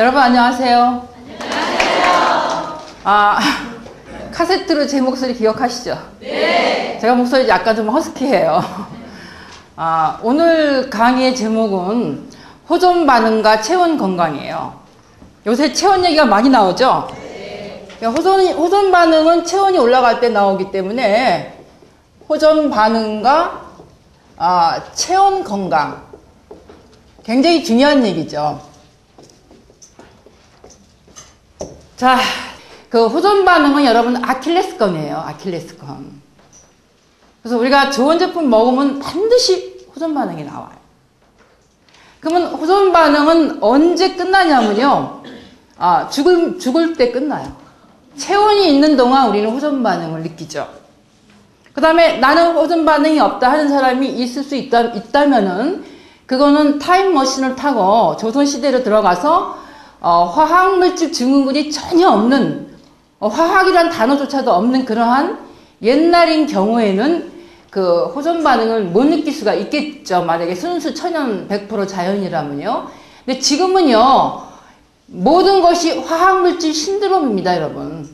여러분 안녕하세요. 카세트로 제 목소리 기억하시죠? 네. 제가 목소리 약간 좀 허스키해요. 오늘 강의의 제목은 호전 반응과 체온 건강이에요. 요새 체온 얘기가 많이 나오죠? 네. 호전 반응은 체온이 올라갈 때 나오기 때문에 호전 반응과 체온 건강 굉장히 중요한 얘기죠. 자, 그 호전 반응은 여러분 아킬레스건이에요. 아킬레스건. 그래서 우리가 좋은 제품 먹으면 반드시 호전 반응이 나와요. 그러면 호전 반응은 언제 끝나냐면요. 죽을 때 끝나요. 체온이 있는 동안 우리는 호전 반응을 느끼죠. 그 다음에 나는 호전 반응이 없다 하는 사람이 있을 수 있다면은 그거는 타임머신을 타고 조선시대로 들어가서 화학물질 증후군이 전혀 없는, 화학이란 단어조차도 없는 그러한 옛날인 경우에는 그 호전 반응을 못 느낄 수가 있겠죠. 만약에 순수 천연 100% 자연이라면요. 근데 지금은요, 모든 것이 화학물질 신드롬입니다, 여러분.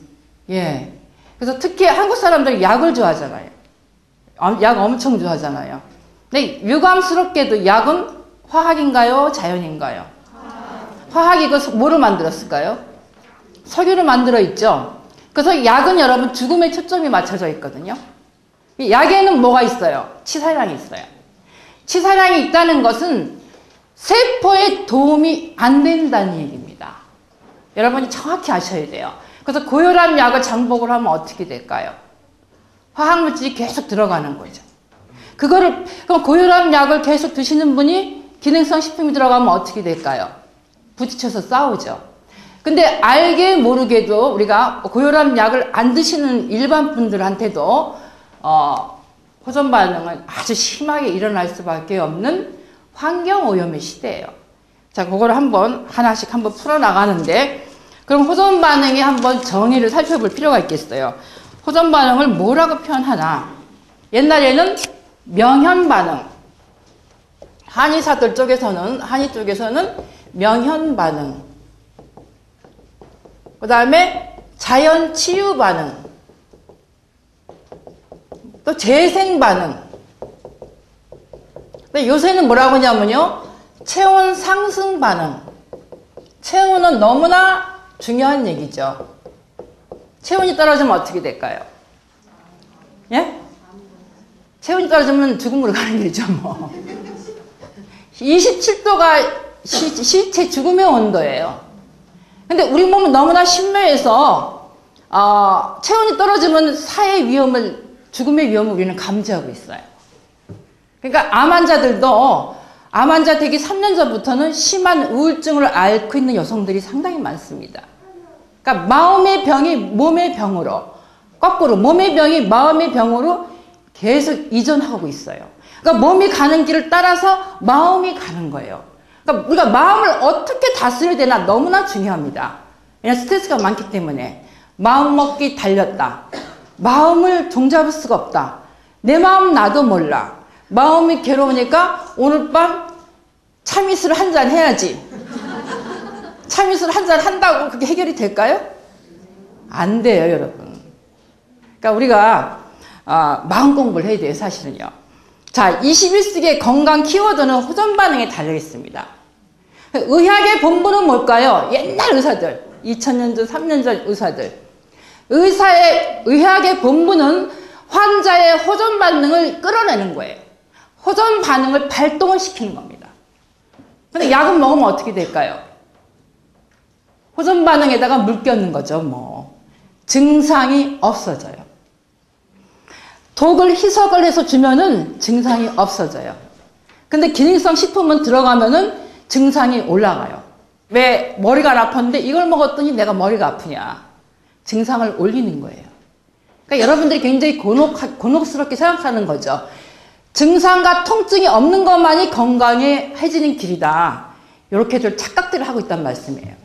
예. 그래서 특히 한국 사람들 약을 좋아하잖아요. 약 엄청 좋아하잖아요. 근데 유감스럽게도 약은 화학인가요? 자연인가요? 화학이고 뭐로 만들었을까요? 석유로 만들어 있죠. 그래서 약은 여러분 죽음에 초점이 맞춰져 있거든요. 약에는 뭐가 있어요? 치사량이 있어요. 치사량이 있다는 것은 세포에 도움이 안 된다는 얘기입니다. 여러분이 정확히 아셔야 돼요. 그래서 고혈압 약을 장복을 하면 어떻게 될까요? 화학물질이 계속 들어가는 거죠. 그럼 고혈압 약을 계속 드시는 분이 기능성 식품이 들어가면 어떻게 될까요? 부딪혀서 싸우죠. 근데 알게 모르게도 우리가 고혈압 약을 안 드시는 일반 분들한테도 호전 반응은 아주 심하게 일어날 수밖에 없는 환경 오염의 시대예요. 자, 그걸 하나씩 한번 풀어나가는데, 그럼 호전 반응의 한번 정의를 살펴볼 필요가 있겠어요. 호전 반응을 뭐라고 표현하나? 옛날에는 명현 반응. 한의 쪽에서는 명현 반응. 그 다음에 자연 치유 반응. 또 재생 반응. 근데 요새는 뭐라고 하냐면요. 체온 상승 반응. 체온은 너무나 중요한 얘기죠. 체온이 떨어지면 어떻게 될까요? 예? 체온이 떨어지면 죽음으로 가는 길이죠, 뭐. 27도가 실제 죽음의 온도예요. 근데 우리 몸은 너무나 신묘해서 체온이 떨어지면 죽음의 위험을 우리는 감지하고 있어요. 그러니까 암 환자 되기 3년 전부터는 심한 우울증을 앓고 있는 여성들이 상당히 많습니다. 그러니까 마음의 병이 몸의 병으로, 거꾸로 몸의 병이 마음의 병으로 계속 이전하고 있어요. 그러니까 몸이 가는 길을 따라서 마음이 가는 거예요. 그러니까 우리가 마음을 어떻게 다스려야 되나 너무나 중요합니다. 왜냐하면 스트레스가 많기 때문에. 마음 먹기 달렸다. 마음을 종잡을 수가 없다. 내 마음 나도 몰라. 마음이 괴로우니까 오늘 밤 참이슬 한잔 해야지. 참이슬 한잔 한다고 그게 해결이 될까요? 안 돼요, 여러분. 그러니까 우리가 마음 공부를 해야 돼요, 사실은요. 자, 21세기의 건강 키워드는 호전 반응에 달려 있습니다. 의학의 본부는 뭘까요? 옛날 의사들, 2000년 전, 3년 전 의사들. 의학의 본부는 환자의 호전 반응을 끌어내는 거예요. 호전 반응을 발동을 시키는 겁니다. 근데 약은 먹으면 어떻게 될까요? 호전 반응에다가 물 껴는 거죠, 뭐. 증상이 없어져요. 독을 희석을 해서 주면은 증상이 없어져요. 근데 기능성 식품은 들어가면은 증상이 올라가요. 왜 머리가 아팠는데 이걸 먹었더니 내가 머리가 아프냐. 증상을 올리는 거예요. 그러니까 여러분들이 굉장히 곤혹스럽게 생각하는 거죠. 증상과 통증이 없는 것만이 건강해지는 길이다. 이렇게들 착각들을 하고 있단 말씀이에요.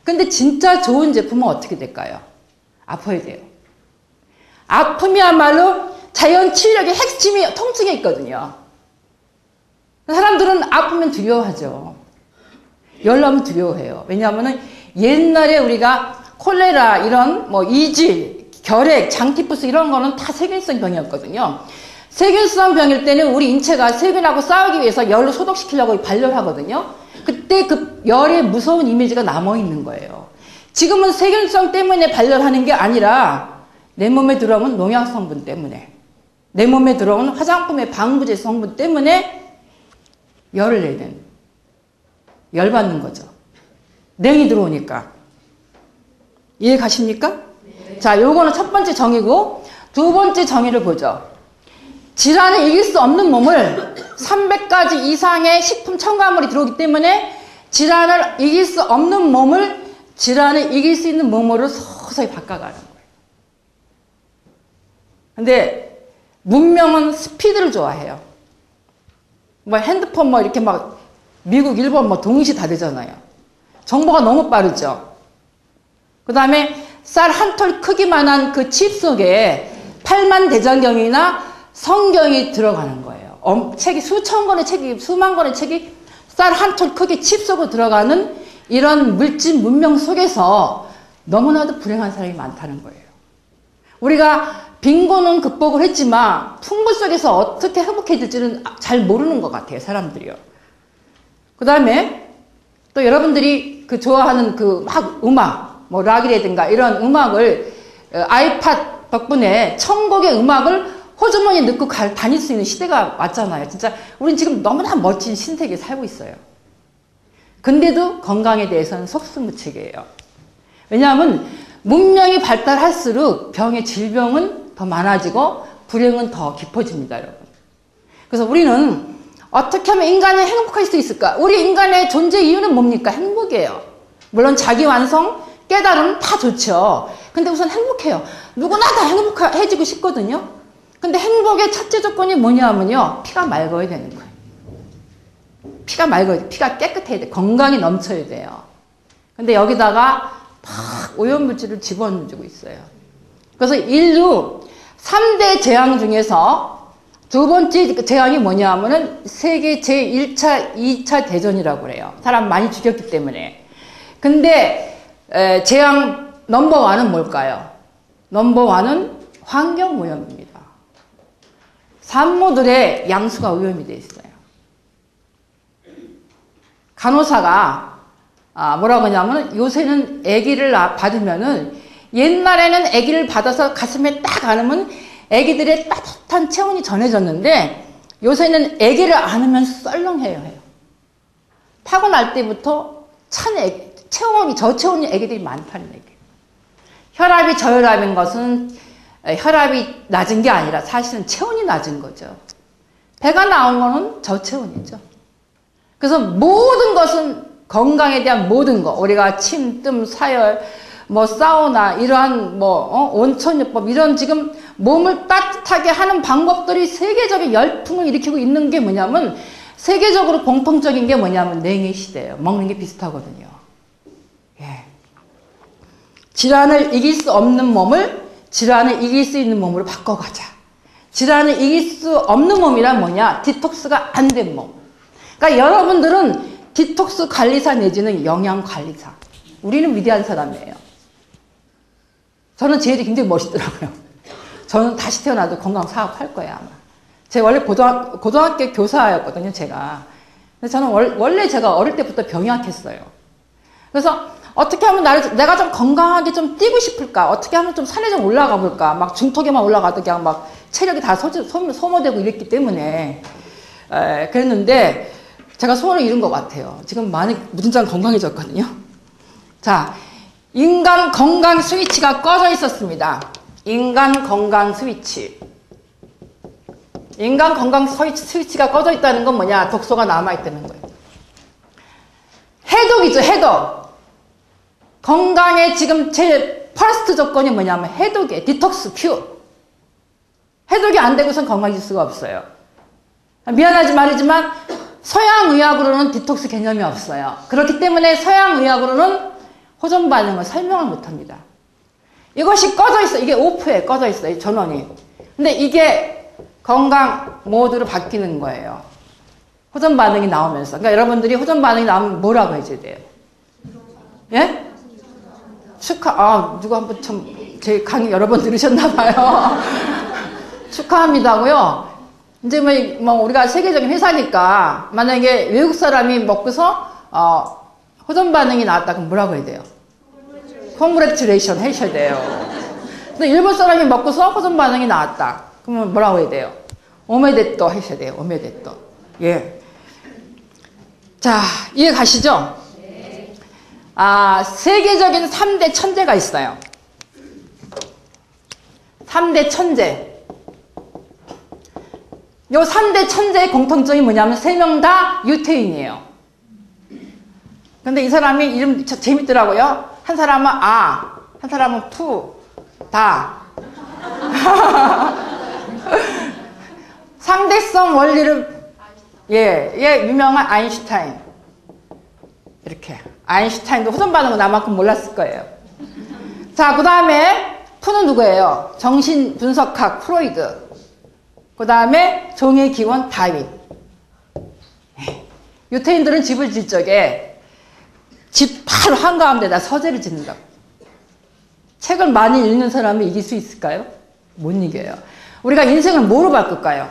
근데 진짜 좋은 제품은 어떻게 될까요? 아파야 돼요. 아픔이야말로 자연 치유력의 핵심이 통증에 있거든요. 사람들은 아프면 두려워하죠. 열 나면 두려워해요. 왜냐하면은 옛날에 우리가 콜레라 이런 뭐 이질, 결핵, 장티푸스 이런 거는 다 세균성 병이었거든요. 세균성 병일 때는 우리 인체가 세균하고 싸우기 위해서 열로 소독시키려고 발열하거든요. 그때 그 열의 무서운 이미지가 남아있는 거예요. 지금은 세균성 때문에 발열하는 게 아니라 내 몸에 들어오는 농약 성분 때문에, 내 몸에 들어오는 화장품의 방부제 성분 때문에 열을 내는, 열받는 거죠. 냉이 들어오니까. 이해 가십니까? 네. 자, 요거는 첫 번째 정의고, 두 번째 정의를 보죠. 질환을 이길 수 없는 몸을 300가지 이상의 식품 첨가물이 들어오기 때문에 질환을 이길 수 없는 몸을 질환을 이길 수 있는 몸으로 서서히 바꿔가는 거예요. 근데 문명은 스피드를 좋아해요. 뭐 핸드폰 뭐 이렇게 막 미국, 일본 뭐 동시 다 되잖아요. 정보가 너무 빠르죠. 그 다음에 쌀 한 톨 크기만한 그 칩 속에 8만 대장경이나 성경이 들어가는 거예요. 책이 수천 권의 책이, 수만 권의 책이 쌀 한 톨 크기 칩 속으로 들어가는 이런 물질 문명 속에서 너무나도 불행한 사람이 많다는 거예요. 우리가 빈곤은 극복을 했지만 풍부 속에서 어떻게 행복해질지는 잘 모르는 것 같아요, 사람들이요. 그 다음에 또 여러분들이 그 좋아하는 그 막 음악, 뭐 락이라든가 이런 음악을 아이팟 덕분에 천국의 음악을 호주머니에 넣고 다닐 수 있는 시대가 왔잖아요. 진짜 우린 지금 너무나 멋진 신세계에 살고 있어요. 근데도 건강에 대해서는 속수무책이에요. 왜냐하면 문명이 발달할수록 병의 질병은 더 많아지고 불행은 더 깊어집니다, 여러분. 그래서 우리는 어떻게 하면 인간이 행복할 수 있을까? 우리 인간의 존재 이유는 뭡니까? 행복이에요. 물론 자기 완성, 깨달음 다 좋죠. 근데 우선 행복해요. 누구나 다 행복해지고 싶거든요. 근데 행복의 첫째 조건이 뭐냐면요. 피가 맑아야 되는 거예요. 피가 맑아야 돼. 피가 깨끗해야 돼. 건강이 넘쳐야 돼요. 근데 여기다가 막 오염물질을 집어넣어주고 있어요. 그래서 인류 3대 재앙 중에서 두 번째 재앙이 뭐냐 하면은 세계 제1차, 2차 대전이라고 그래요. 사람 많이 죽였기 때문에. 근데 재앙 넘버원은 뭘까요? 넘버원은 환경오염입니다. 산모들의 양수가 오염이 되어 있어요. 간호사가 뭐라고 하냐면 요새는 아기를 받으면은 옛날에는 아기를 받아서 가슴에 딱 안으면 아기들의 따뜻한 체온이 전해졌는데 요새는 아기를 안으면 썰렁해요. 해요. 타고날 때부터 찬 체온이 저체온이 아기들이 많다는 얘기예요. 혈압이 저혈압인 것은 혈압이 낮은 게 아니라 사실은 체온이 낮은 거죠. 배가 나온 거는 저체온이죠. 그래서 모든 것은 건강에 대한 모든 거, 우리가 침, 뜸, 사열, 뭐 사우나 이러한 뭐 온천요법 이런 지금 몸을 따뜻하게 하는 방법들이 세계적인 열풍을 일으키고 있는 게 뭐냐면 세계적으로 공통적인 게 뭐냐면 냉의 시대예요. 먹는 게 비슷하거든요. 예. 질환을 이길 수 없는 몸을 질환을 이길 수 있는 몸으로 바꿔가자. 질환을 이길 수 없는 몸이란 뭐냐? 디톡스가 안 된 몸. 그러니까 여러분들은 디톡스 관리사 내지는 영양관리사. 우리는 위대한 사람이에요. 저는 제 일이 굉장히 멋있더라고요. 저는 다시 태어나도 건강 사업할 거예요, 아마. 제가 원래 고등학교 교사였거든요, 제가. 근데 저는 원래 제가 어릴 때부터 병약했어요. 그래서 어떻게 하면 내가 좀 건강하게 좀 뛰고 싶을까? 어떻게 하면 좀 산에 좀 올라가 볼까? 막 중턱에만 올라가도 그냥 막 체력이 다 소모되고 이랬기 때문에. 그랬는데, 제가 소원을 이룬 것 같아요. 지금 많이 무진장 건강해졌거든요. 자, 인간 건강 스위치가 꺼져 있었습니다. 인간 건강 스위치. 인간 건강 스위치가 꺼져 있다는 건 뭐냐? 독소가 남아있다는 거예요. 해독이죠, 해독. 건강의 지금 제일 퍼스트 조건이 뭐냐면 해독이에요. 디톡스 큐. 해독이 안 되고선 건강해질 수가 없어요. 미안하지 말이지만 서양의학으로는 디톡스 개념이 없어요. 그렇기 때문에 서양의학으로는 호전 반응을 설명을 못합니다. 이것이 꺼져 있어. 이게 오프에 꺼져 있어요. 전원이. 근데 이게 건강 모드로 바뀌는 거예요. 호전 반응이 나오면서. 그러니까 여러분들이 호전 반응이 나오면 뭐라고 해줘야 돼요? 예? 누가 한번 제 강의 여러 번 들으셨나봐요. 축하합니다고요. 이제 뭐 우리가 세계적인 회사니까 만약에 외국 사람이 먹고서 호전 반응이 나왔다 그럼 뭐라고 해야 돼요? Congratulation 하셔야 돼요. 근데 일본 사람이 먹고서 호전 반응이 나왔다. 그러면 뭐라고 해야 돼요? 오메데또 하셔야 돼요. 오메데또. 예. 자, 이해 가시죠? 세계적인 3대 천재가 있어요. 3대 천재. 요 3대 천재의 공통점이 뭐냐면 3명 다 유태인이에요. 근데 이 사람이 이름 재밌더라고요. 한 사람은 한 사람은 다. 상대성 원리를 유명한 아인슈타인. 이렇게. 아인슈타인도 호전 반응은 나만큼 몰랐을 거예요. 자, 그 다음에 푸는 누구예요? 정신분석학 프로이드. 그 다음에 종의 기원 다윈. 유태인들은 집을 질 적에 집 바로 한가운데다 서재를 짓는다고. 책을 많이 읽는 사람이 이길 수 있을까요? 못 이겨요. 우리가 인생을 뭐로 바꿀까요?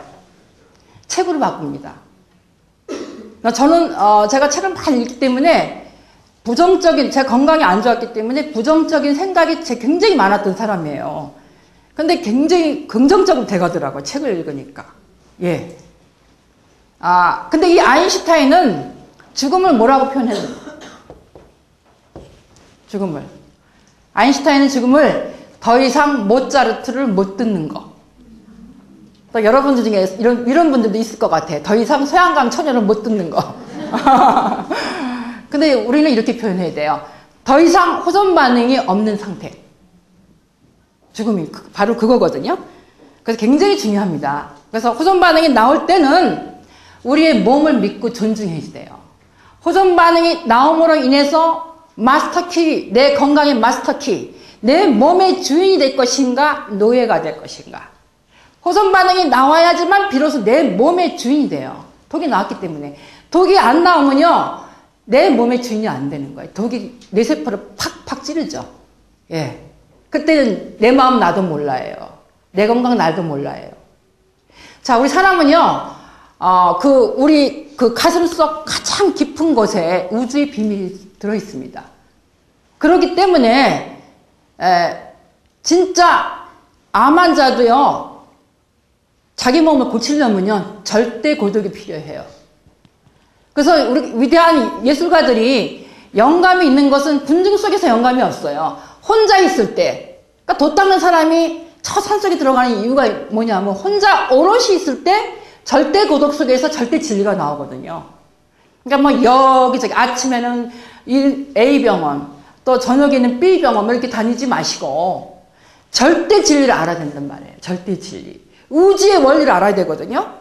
책으로 바꿉니다. 저는 제가 책을 많이 읽기 때문에 제 건강이 안 좋았기 때문에 부정적인 생각이 굉장히 많았던 사람이에요. 근데 굉장히 긍정적으로 돼가더라고요. 책을 읽으니까. 예. 근데 이 아인슈타인은 죽음을 뭐라고 표현했어요? 죽음을. 아인슈타인은 죽음을 더 이상 모차르트를 못 듣는 거. 또 여러분들 중에 이런 분들도 있을 것 같아. 더 이상 소양강 처녀를 못 듣는 거. 근데 우리는 이렇게 표현해야 돼요. 더 이상 호전 반응이 없는 상태. 죽음이 바로 그거거든요. 그래서 굉장히 중요합니다. 그래서 호전 반응이 나올 때는 우리의 몸을 믿고 존중해야 돼요. 호전 반응이 나옴으로 인해서 마스터키, 내 건강의 마스터키, 내 몸의 주인이 될 것인가, 노예가 될 것인가. 호전 반응이 나와야지만 비로소 내 몸의 주인이 돼요. 독이 나왔기 때문에. 독이 안 나오면요, 내 몸의 주인이 안 되는 거예요. 독이 내 세포를 팍팍 찌르죠. 예. 그때는 내 마음 나도 몰라요. 내 건강 나도 몰라요. 자, 우리 사람은요, 우리 가슴 속 가장 깊은 곳에 우주의 비밀이 들어있습니다. 그렇기 때문에, 진짜 암 환자도요, 자기 몸을 고치려면요, 절대 고독이 필요해요. 그래서 우리 위대한 예술가들이 영감이 있는 것은 군중 속에서 영감이 없어요. 혼자 있을 때, 그러니까 돛 닦는 사람이 저 산속에 들어가는 이유가 뭐냐면 혼자 오롯이 있을 때 절대 고독 속에서 절대 진리가 나오거든요. 그러니까 뭐 여기저기 아침에는 A병원, 또 저녁에는 B병원 이렇게 다니지 마시고 절대 진리를 알아야 된단 말이에요. 절대 진리. 우주의 원리를 알아야 되거든요.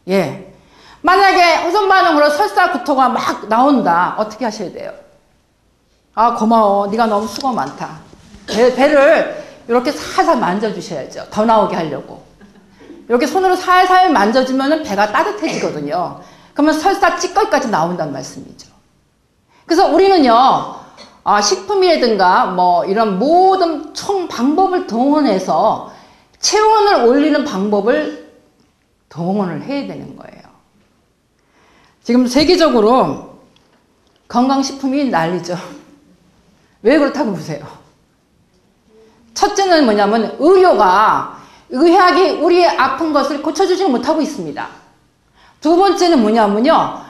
예. 만약에 호전 반응으로 설사 구토가 막 나온다. 어떻게 하셔야 돼요? 고마워. 네가 너무 수고 많다. 배를 이렇게 살살 만져주셔야죠. 더 나오게 하려고. 이렇게 손으로 살살 만져주면 배가 따뜻해지거든요. 그러면 설사 찌꺼기까지 나온다는 말씀이죠. 그래서 우리는요, 식품이라든가 뭐 이런 모든 총 방법을 동원해서 체온을 올리는 방법을 동원을 해야 되는 거예요. 지금 세계적으로 건강식품이 난리죠. 왜 그렇다고 보세요? 첫째는 뭐냐면 의학이 우리의 아픈 것을 고쳐주지 못하고 있습니다. 두 번째는 뭐냐면요,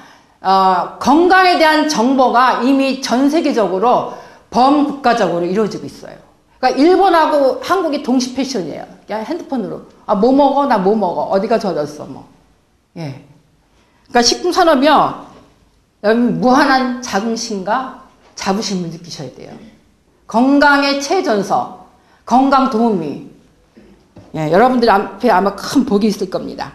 건강에 대한 정보가 이미 전 세계적으로 범국가적으로 이루어지고 있어요. 그러니까 일본하고 한국이 동시 패션이에요. 그냥 핸드폰으로 뭐 먹어? 나 뭐 먹어? 어디가 젖었어? 뭐. 예. 그러니까 식품 산업이요, 여러분 무한한 자긍심과 자부심을 느끼셔야 돼요. 건강의 최전서, 건강 도우미. 예, 여러분들 앞에 아마 큰 복이 있을 겁니다.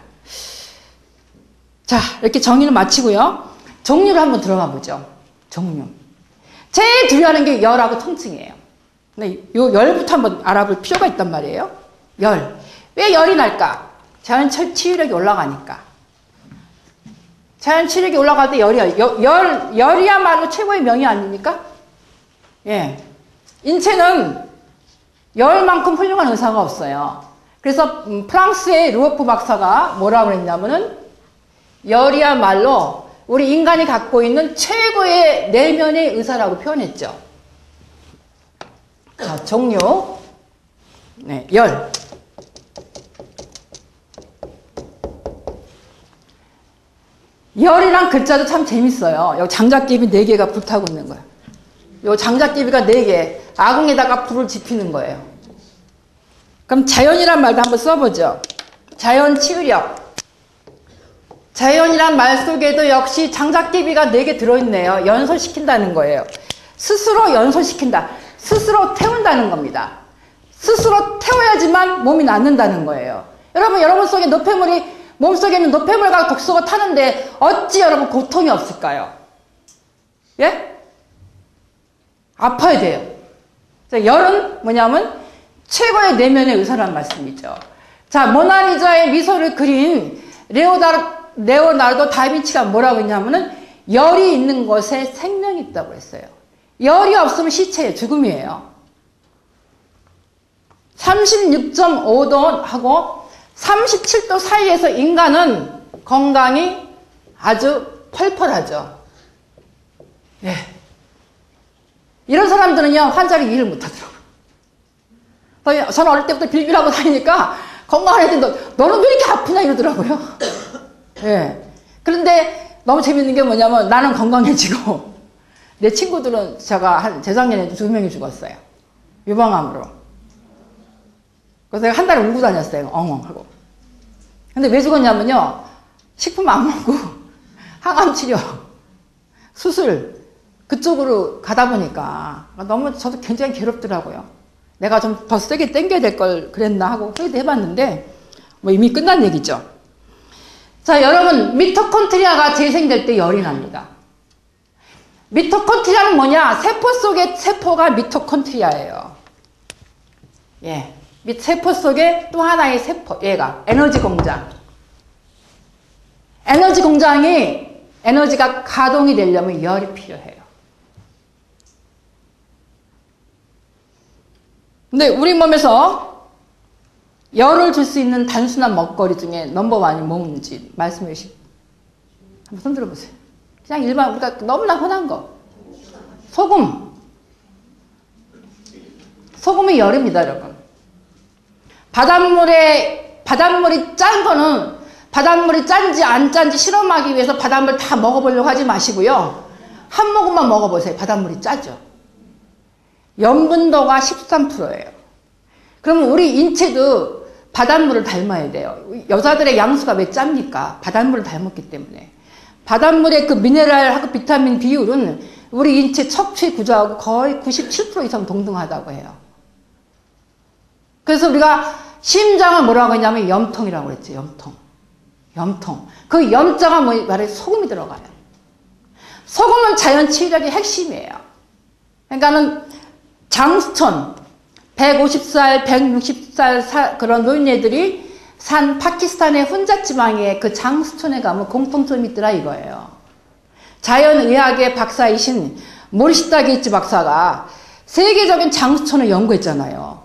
자, 이렇게 정리를 마치고요. 종류를 한번 들어가 보죠. 종류. 제일 두려워하는 게 열하고 통증이에요. 근데 요 열부터 한번 알아볼 필요가 있단 말이에요. 열. 왜 열이 날까? 자연 치유력이 올라가니까. 자연 치력이 올라갈 때 열이야말로 최고의 명이 아닙니까? 예. 인체는 열만큼 훌륭한 의사가 없어요. 그래서 프랑스의 루오프 박사가 뭐라고 그랬냐면은 열이야말로 우리 인간이 갖고 있는 최고의 내면의 의사라고 표현했죠. 자, 종류. 네, 열. 열이란 글자도 참 재밌어요. 여기 장작개비 4개가 불타고 있는 거예요. 요 장작개비가 4개, 아궁에다가 불을 지피는 거예요. 그럼 자연이란 말도 한번 써보죠. 자연 치유력. 자연이란 말 속에도 역시 장작개비가 4개 들어있네요. 연소시킨다는 거예요. 스스로 연소시킨다. 스스로 태운다는 겁니다. 스스로 태워야지만 몸이 낫는다는 거예요. 여러분 속에 노폐물이 몸속에 있는 노폐물과 독소가 타는데 어찌 여러분 고통이 없을까요? 예? 아파야 돼요. 열은 뭐냐면 최고의 내면의 의사라는 말씀이죠. 자, 모나리자의 미소를 그린 레오나르도 다빈치가 뭐라고 했냐면은 열이 있는 것에 생명이 있다고 했어요. 열이 없으면 시체예요. 죽음이에요. 36.5도하고 37도 사이에서 인간은 건강이 아주 펄펄하죠. 예. 이런 사람들은요, 환자를 이해를 못하더라고요. 저는 어릴 때부터 빌빌하고 다니니까 건강한 애들, 너는 왜 이렇게 아프냐 이러더라고요. 예. 그런데 너무 재밌는 게 뭐냐면 나는 건강해지고 내 친구들은 제가 재작년에 2명이 죽었어요. 유방암으로. 그래서 제가 한 달을 울고 다녔어요. 엉엉하고. 근데 왜 죽었냐면요. 식품 안 먹고 항암 치료, 수술 그쪽으로 가다 보니까 너무 저도 굉장히 괴롭더라고요. 내가 좀 더 세게 당겨야 될 걸 그랬나 하고 회의도 해봤는데 뭐 이미 끝난 얘기죠. 자, 여러분 미토콘트리아가 재생될 때 열이 납니다. 미토콘트리아는 뭐냐? 세포 속의 세포가 미토콘트리아예요. 예. 세포 속에 또 하나의 세포, 얘가 에너지 공장. 에너지 공장이 에너지가 가동이 되려면 열이 필요해요. 근데 우리 몸에서 열을 줄 수 있는 단순한 먹거리 중에 넘버원이 뭔지 말씀해 주시고 한번 손 들어보세요. 그냥 일반 우리가 너무나 흔한 거. 소금. 소금이 열입니다, 여러분. 바닷물이 짠 거는 바닷물이 짠지 안 짠지 실험하기 위해서 바닷물 다 먹어보려고 하지 마시고요. 한 모금만 먹어보세요. 바닷물이 짜죠. 염분도가 13%예요. 그러면 우리 인체도 바닷물을 닮아야 돼요. 여자들의 양수가 왜 짭니까? 바닷물을 닮았기 때문에. 바닷물의 그 미네랄하고 비타민 비율은 우리 인체 척추의 구조하고 거의 97% 이상 동등하다고 해요. 그래서 우리가 심장을 뭐라고 했냐면 염통이라고 그랬죠. 염통. 그 염자가 말해 소금이 들어가요. 소금은 자연 치유력의 핵심이에요. 그러니까는 장수촌 150살, 160살 그런 노인네들이 산 파키스탄의 훈자 지방에 그 장수촌에 가면 공통점이 있더라 이거예요. 자연의학의 박사이신 모리시타 게이츠 박사가 세계적인 장수촌을 연구했잖아요.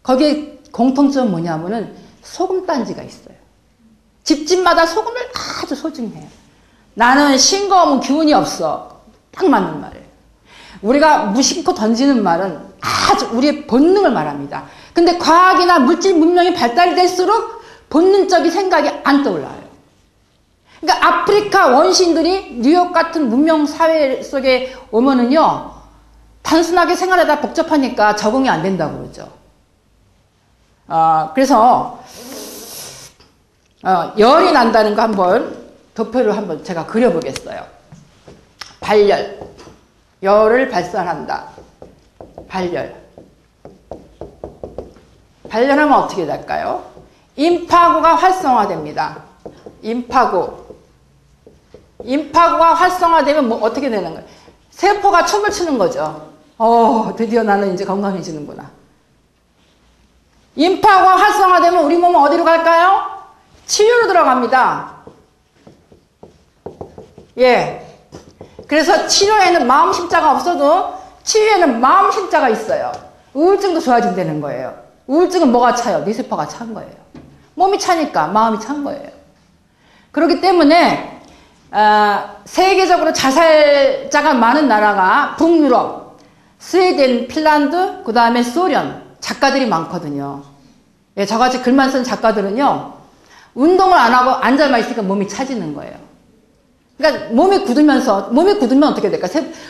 거기에 공통점은 뭐냐면은 소금단지가 있어요. 집집마다 소금을 아주 소중히 해요. 나는 싱거우면 기운이 없어. 딱 맞는 말이에요. 우리가 무심코 던지는 말은 아주 우리의 본능을 말합니다. 근데 과학이나 물질 문명이 발달이 될수록 본능적인 생각이 안 떠올라요. 그러니까 아프리카 원시인들이 뉴욕 같은 문명 사회 속에 오면은요, 단순하게 생활하다 복잡하니까 적응이 안 된다고 그러죠. 그래서 열이 난다는 거 한번 도표를 한번 제가 그려보겠어요. 발열, 열을 발산한다. 발열하면 어떻게 될까요? 임파구가 활성화됩니다. 임파구가 활성화되면 뭐 어떻게 되는 거예요? 세포가 춤을 추는 거죠. 드디어 나는 이제 건강해지는구나. 임파구가 활성화되면 우리 몸은 어디로 갈까요? 치유로 들어갑니다. 예. 그래서 치료에는 마음 심자가 없어도 치유에는 마음 심자가 있어요. 우울증도 좋아진다는 거예요. 우울증은 뭐가 차요? 뇌세포가 찬 거예요. 몸이 차니까 마음이 찬 거예요. 그렇기 때문에 세계적으로 자살자가 많은 나라가 북유럽, 스웨덴, 핀란드, 그 다음에 소련 작가들이 많거든요. 예, 저같이 글만 쓴 작가들은요, 운동을 안 하고 앉아만 있으니까 몸이 차지는 거예요. 그러니까 몸이 굳으면 어떻게 될까?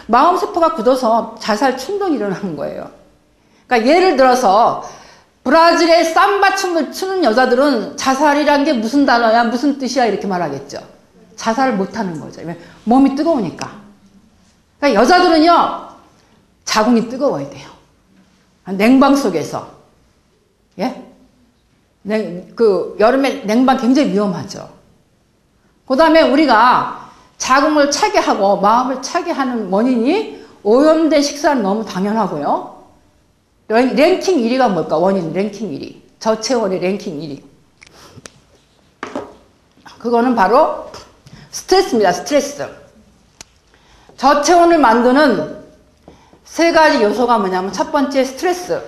마음 세포가 굳어서 자살 충동이 일어나는 거예요. 그러니까 예를 들어서 브라질의 삼바 춤을 추는 여자들은 자살이란 게 무슨 단어야, 무슨 뜻이야 이렇게 말하겠죠. 자살을 못하는 거죠. 몸이 뜨거우니까. 그러니까 여자들은요, 자궁이 뜨거워야 돼요. 냉방 속에서. 예? 여름에 냉방 굉장히 위험하죠. 그 다음에 우리가 자궁을 차게 하고 마음을 차게 하는 원인이 오염된 식사는 너무 당연하고요. 랭킹 1위가 뭘까? 원인 랭킹 1위. 저체온의 랭킹 1위. 그거는 바로 스트레스입니다. 스트레스. 저체온을 만드는 세 가지 요소가 뭐냐면 첫 번째 스트레스.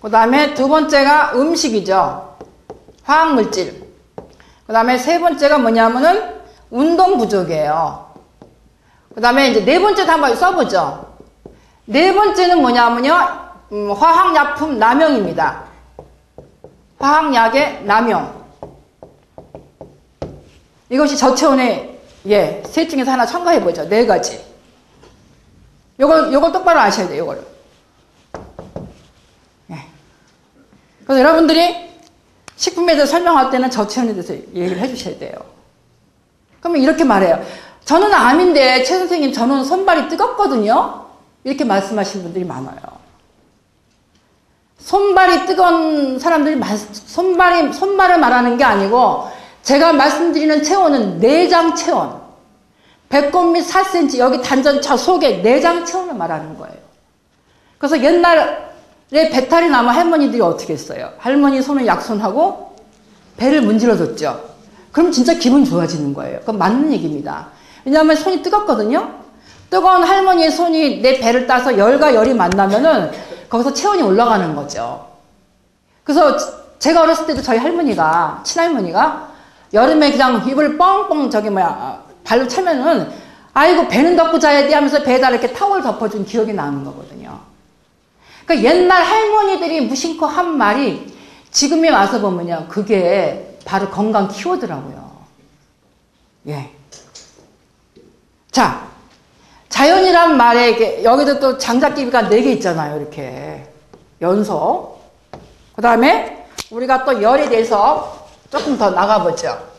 그 다음에 두 번째가 음식이죠. 화학물질. 그 다음에 세 번째가 뭐냐면은 운동 부족이에요. 그 다음에 이제 네 번째도 한번 써보죠. 네 번째는 뭐냐면요, 화학약품 남용입니다. 화학약의 남용. 이것이 저체온의, 예, 셋 중에서 하나 첨가해보죠. 네 가지. 요걸 똑바로 아셔야 돼요, 요거를. 예. 그래서 여러분들이 식품에 대해서 설명할 때는 저체온에 대해서 얘기를 해주셔야 돼요. 그러면 이렇게 말해요. 저는 암인데, 최 선생님, 저는 손발이 뜨겁거든요? 이렇게 말씀하시는 분들이 많아요. 손발이 뜨거운 사람들이 손발을 말하는 게 아니고, 제가 말씀드리는 체온은 내장 체온. 배꼽 밑 4cm, 여기 단전차 속에 내장 체온을 말하는 거예요. 그래서 옛날에 배탈이 나면 할머니들이 어떻게 했어요? 할머니 손을 약손하고 배를 문질러줬죠. 그럼 진짜 기분 좋아지는 거예요. 그건 맞는 얘기입니다. 왜냐하면 손이 뜨겁거든요. 뜨거운 할머니의 손이 내 배를 따서 열과 열이 만나면은 거기서 체온이 올라가는 거죠. 그래서 제가 어렸을 때도 저희 할머니가, 친할머니가 여름에 그냥 입을 뻥뻥 발로 차면은 아이고 배는 덮고 자야 돼 하면서 배에다 이렇게 타월 덮어준 기억이 나는 거거든요. 그러니까 옛날 할머니들이 무심코 한 말이 지금에 와서 보면요, 그게 바로 건강 키워드라고요. 예. 자, 자연이란 말에 여기도 또 장작기비가 4개 있잖아요. 이렇게 연소. 그 다음에 우리가 또 열에 대해서 조금 더 나가보죠.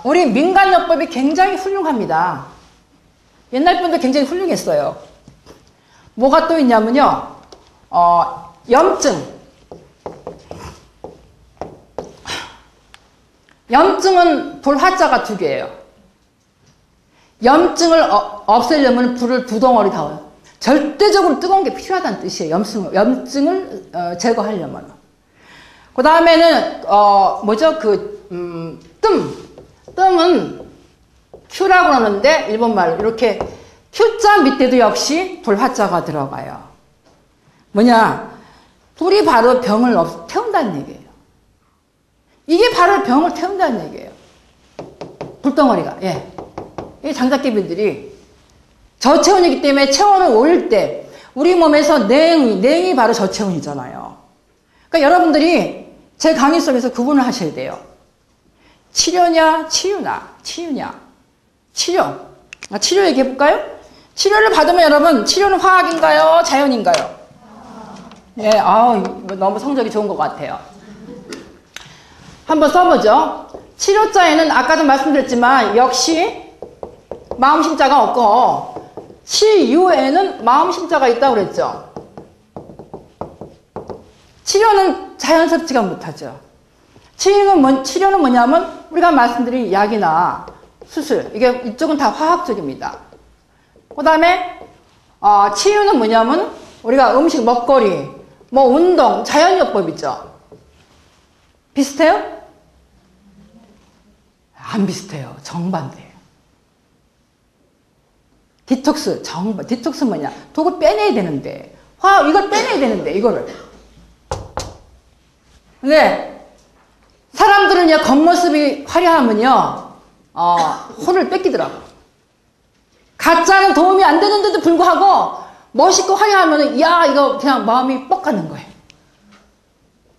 우리 민간요법이 굉장히 훌륭합니다. 옛날 분도 굉장히 훌륭했어요. 뭐가 또 있냐면요, 염증. 염증은 불화자가 2개예요. 염증을 없애려면 불을 2덩어리 다워요. 절대적으로 뜨거운 게 필요하다는 뜻이에요. 염증을 제거하려면. 그 다음에는 뜸은 Q라고 하는데 일본말로 이렇게 Q자 밑에도 역시 불화자가 들어가요. 뭐냐? 불이 바로 병을 태운다는 얘기예요. 이게 바로 병을 태운다는 얘기예요. 불덩어리가. 예. 이 장작개비들이 저체온이기 때문에 체온을 올릴 때 우리 몸에서 냉이 바로 저체온이잖아요. 그러니까 여러분들이 제 강의 속에서 구분을 하셔야 돼요. 치료냐, 치유냐. 치료. 치료 얘기해 볼까요? 치료를 받으면 여러분, 치료는 화학인가요? 자연인가요? 예, 너무 성적이 좋은 것 같아요. 한번 써보죠. 치료자에는 아까도 말씀드렸지만 역시 마음심자가 없고, 치유에는 마음심자가 있다고 그랬죠. 치료는 자연스럽지가 못하죠. 치료는 뭐냐면 우리가 말씀드린 약이나 수술, 이게 이쪽은 다 화학적입니다. 그 다음에 치유는 뭐냐면 우리가 음식, 먹거리, 운동, 자연요법이죠. 비슷해요? 안 비슷해요. 정반대예요. 디톡스 뭐냐? 독을 빼내야 되는데, 이걸 빼내야 되는데, 이거를. 근데, 사람들은요, 겉모습이 화려하면요, 혼을 뺏기더라고요. 가짜는 도움이 안 되는데도 불구하고, 멋있고 화려하면은, 야, 이거 그냥 마음이 뻑가는 거예요.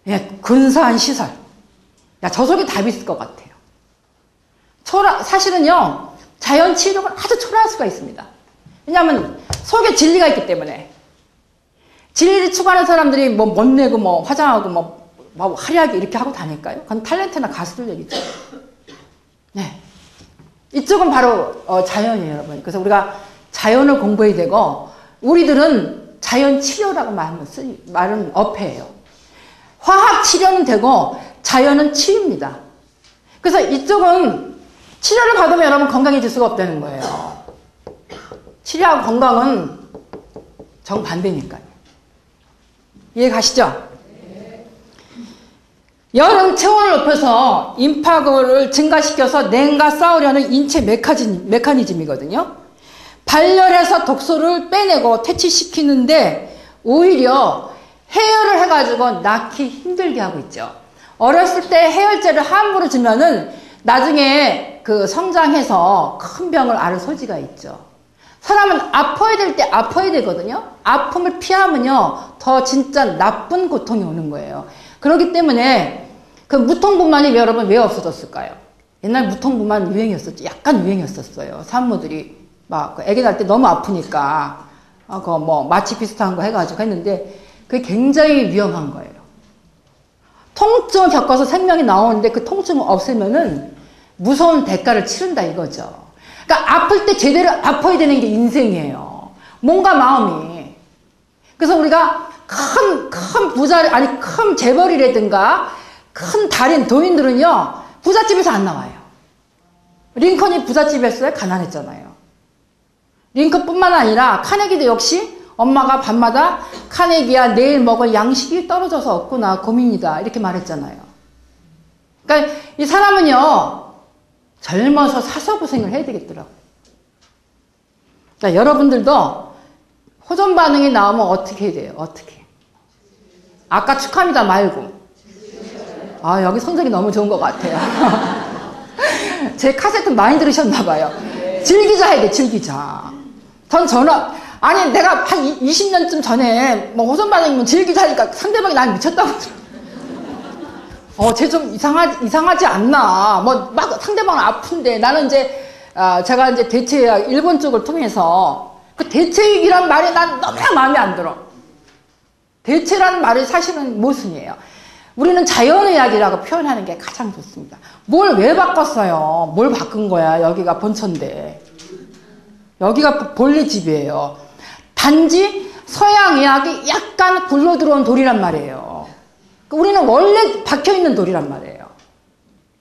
예, 근사한 시설. 야, 저 속에 답이 있을 것 같아요. 사실은요, 자연 치유력은 아주 초라할 수가 있습니다. 왜냐하면 속에 진리가 있기 때문에. 진리를 추구하는 사람들이 뭐 멋내고 뭐 화장하고 뭐 화려하게 이렇게 하고 다닐까요? 그건 탤런트나 가수들 얘기죠. 네. 이쪽은 바로 자연이에요, 여러분. 그래서 우리가 자연을 공부해야 되고, 우리들은 자연 치료라고 말은 어폐예요. 화학 치료는 되고 자연은 치유입니다. 그래서 이쪽은 치료를 받으면 여러분 건강해질 수가 없다는 거예요. 치료하고 건강은 정반대니까요. 이해 가시죠? 여름 체온을 높여서 임파고를 증가시켜서 냉과 싸우려는 인체 메커니즘이거든요. 발열해서 독소를 빼내고 퇴치시키는데 오히려 해열을 해가지고 낳기 힘들게 하고 있죠. 어렸을 때 해열제를 함부로 주면은 나중에 그 성장해서 큰 병을 앓을 소지가 있죠. 사람은 아파야 될 때 아파야 되거든요. 아픔을 피하면요, 더 진짜 나쁜 고통이 오는 거예요. 그렇기 때문에 그 무통분만이 여러분 왜 없어졌을까요? 옛날 무통분만 유행이었었죠. 약간 유행이었었어요. 산모들이 막 애기 낳을 때 너무 아프니까 그거 뭐 마취 비슷한 거 해가지고 했는데 그게 굉장히 위험한 거예요. 통증을 겪어서 생명이 나오는데 그 통증을 없애면은 무서운 대가를 치른다 이거죠. 그러니까 아플 때 제대로 아파야 되는 게 인생이에요. 몸과 마음이. 그래서 우리가 큰 부자, 큰 재벌이라든가 큰 달인, 도인들은요, 부잣집에서 안 나와요. 링컨이 부잣집이었어요? 가난했잖아요. 링컨뿐만 아니라 카네기도 역시 엄마가 밤마다 카네기야 내일 먹을 양식이 떨어져서 없구나 고민이다 이렇게 말했잖아요. 그러니까 이 사람은요 젊어서 사서고생을 해야 되겠더라고요. 그러니까 여러분들도 호전 반응이 나오면 어떻게 해야 돼요? 어떻게? 아까 축하합니다 말고 여기 성적이 너무 좋은 것 같아요. 제 카세트 많이 들으셨나 봐요. 즐기자 해야 돼. 즐기자. 아니 내가 한 20년쯤 전에 뭐 호전 반응이면 즐기자 하니까 상대방이 난 미쳤다고 쟤 좀 이상하지 않나. 막 상대방은 아픈데 나는 이제 제가 이제 대체의학 일본 쪽을 통해서 그 대체의학이란 말이 난 너무나 마음에 안 들어. 대체라는 말이 사실은 모순이에요. 우리는 자연의학이라고 표현하는 게 가장 좋습니다. 뭘 왜 바꿨어요? 뭘 바꾼 거야? 여기가 본천대. 여기가 본래 집이에요. 단지 서양의학이 약간 굴러 들어온 돌이란 말이에요. 우리는 원래 박혀있는 돌이란 말이에요.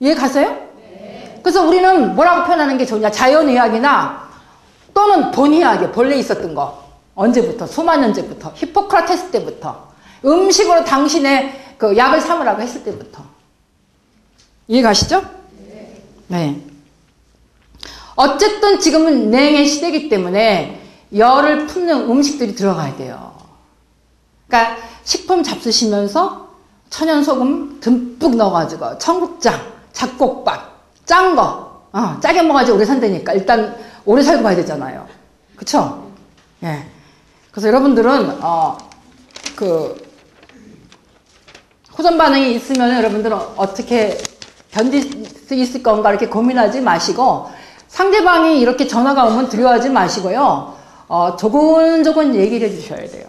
이해 가세요? 네. 그래서 우리는 뭐라고 표현하는 게 좋냐? 자연의학이나 또는 본의학이 본래 있었던 거. 언제부터? 수만 년째부터. 히포크라테스 때부터. 음식으로 당신의 그 약을 삼으라고 했을 때부터. 이해 가시죠? 네. 네. 어쨌든 지금은 냉의 시대이기 때문에 열을 품는 음식들이 들어가야 돼요. 그러니까 식품 잡수시면서 천연소금 듬뿍 넣어가지고 청국장, 잡곡밥, 짠 거, 짜게 먹어야지 오래 산다니까. 일단 오래 살고 봐야 되잖아요. 그쵸? 예. 그래서 여러분들은 호전 반응이 있으면 여러분들은 어떻게 견딜 수 있을 건가 이렇게 고민하지 마시고 상대방이 이렇게 전화가 오면 두려워하지 마시고요. 조곤조곤 얘기를 해주셔야 돼요.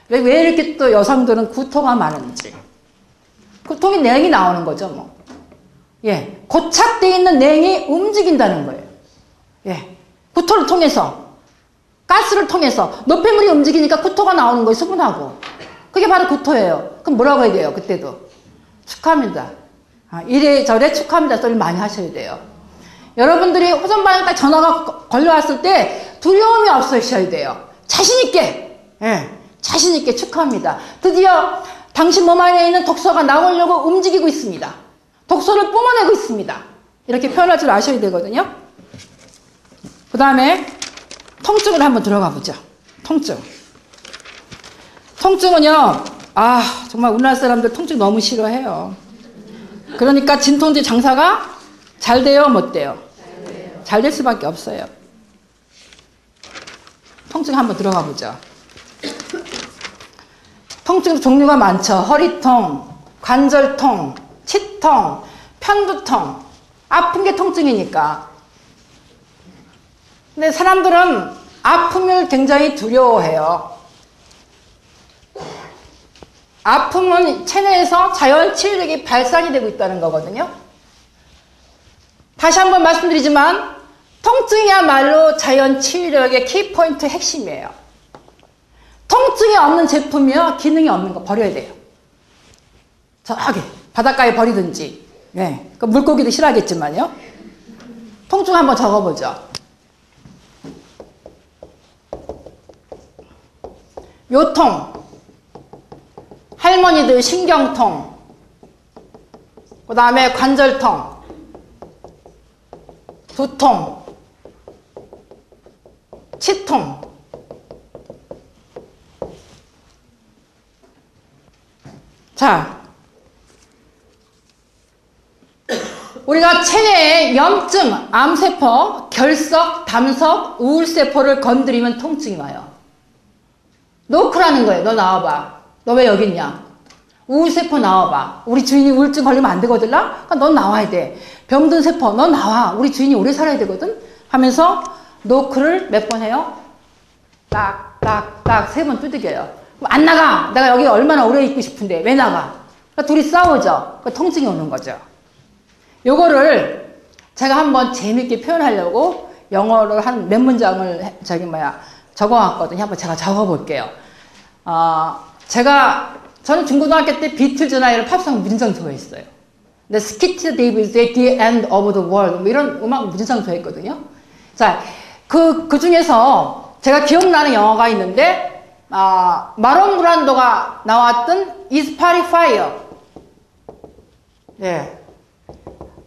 왜 이렇게 또 여성들은 구토가 많은지. 구통이 냉이 나오는 거죠, 뭐. 예. 고착되어 있는 냉이 움직인다는 거예요. 예. 구토를 통해서, 가스를 통해서, 노폐물이 움직이니까 구토가 나오는 거예요, 수분하고. 그게 바로 구토예요. 그럼 뭐라고 해야 돼요, 그때도? 축하합니다. 이래저래 축하합니다 소리를 많이 하셔야 돼요. 여러분들이 호전 반응까지 전화가 걸려왔을 때 두려움이 없으셔야 돼요. 자신있게, 예. 자신있게 축하합니다. 드디어 당신 몸 안에 있는 독소가 나오려고 움직이고 있습니다. 독소를 뿜어내고 있습니다. 이렇게 표현할 줄 아셔야 되거든요. 그 다음에 통증을 한번 들어가 보죠. 통증. 통증은요, 정말 우리나라 사람들 통증 너무 싫어해요. 그러니까 진통제 장사가 잘 돼요, 못 돼요? 잘 될 수밖에 없어요. 통증 한번 들어가 보죠. 통증도 종류가 많죠. 허리통, 관절통, 치통, 편두통. 아픈 게 통증이니까. 근데 사람들은 아픔을 굉장히 두려워해요. 아픔은 체내에서 자연 치유력이 발산이 되고 있다는 거거든요. 다시 한번 말씀드리지만 통증이야말로 자연 치유력의 키포인트 핵심이에요. 통증이 없는 제품이요, 기능이 없는 거 버려야 돼요. 저기 바닷가에 버리든지. 네, 그 물고기도 싫어하겠지만요. 통증 한번 적어보죠. 요통, 할머니들 신경통, 그 다음에 관절통, 두통, 치통. 자, 우리가 체내에 염증, 암세포, 결석, 담석, 우울세포를 건드리면 통증이 와요. 노크라는 거예요. 너 나와봐. 너 왜 여기 있냐? 우울세포 나와봐. 우리 주인이 우울증 걸리면 안 되거든? 그러니까 넌 나와야 돼. 병든 세포, 넌 나와. 우리 주인이 오래 살아야 되거든? 하면서 노크를 몇 번 해요? 딱, 딱, 딱 3번 두들겨요. 그럼 안 나가. 내가 여기 얼마나 오래 있고 싶은데 왜 나가? 그러니까 둘이 싸우죠. 그러니까 통증이 오는 거죠. 요거를 제가 한번 재밌게 표현하려고 영어를 한 몇 문장을 적어왔거든요. 한번 제가 적어볼게요. 저는 중고등학교 때 비틀즈나 이런 팝송 무진장 좋아했어요. 근데 스키트 데이비스의 The End of the World 뭐 이런 음악 무진장 좋아했거든요. 자, 그 중에서 제가 기억나는 영화가 있는데 마론 브란도가 나왔던 Is Party Fire. 예.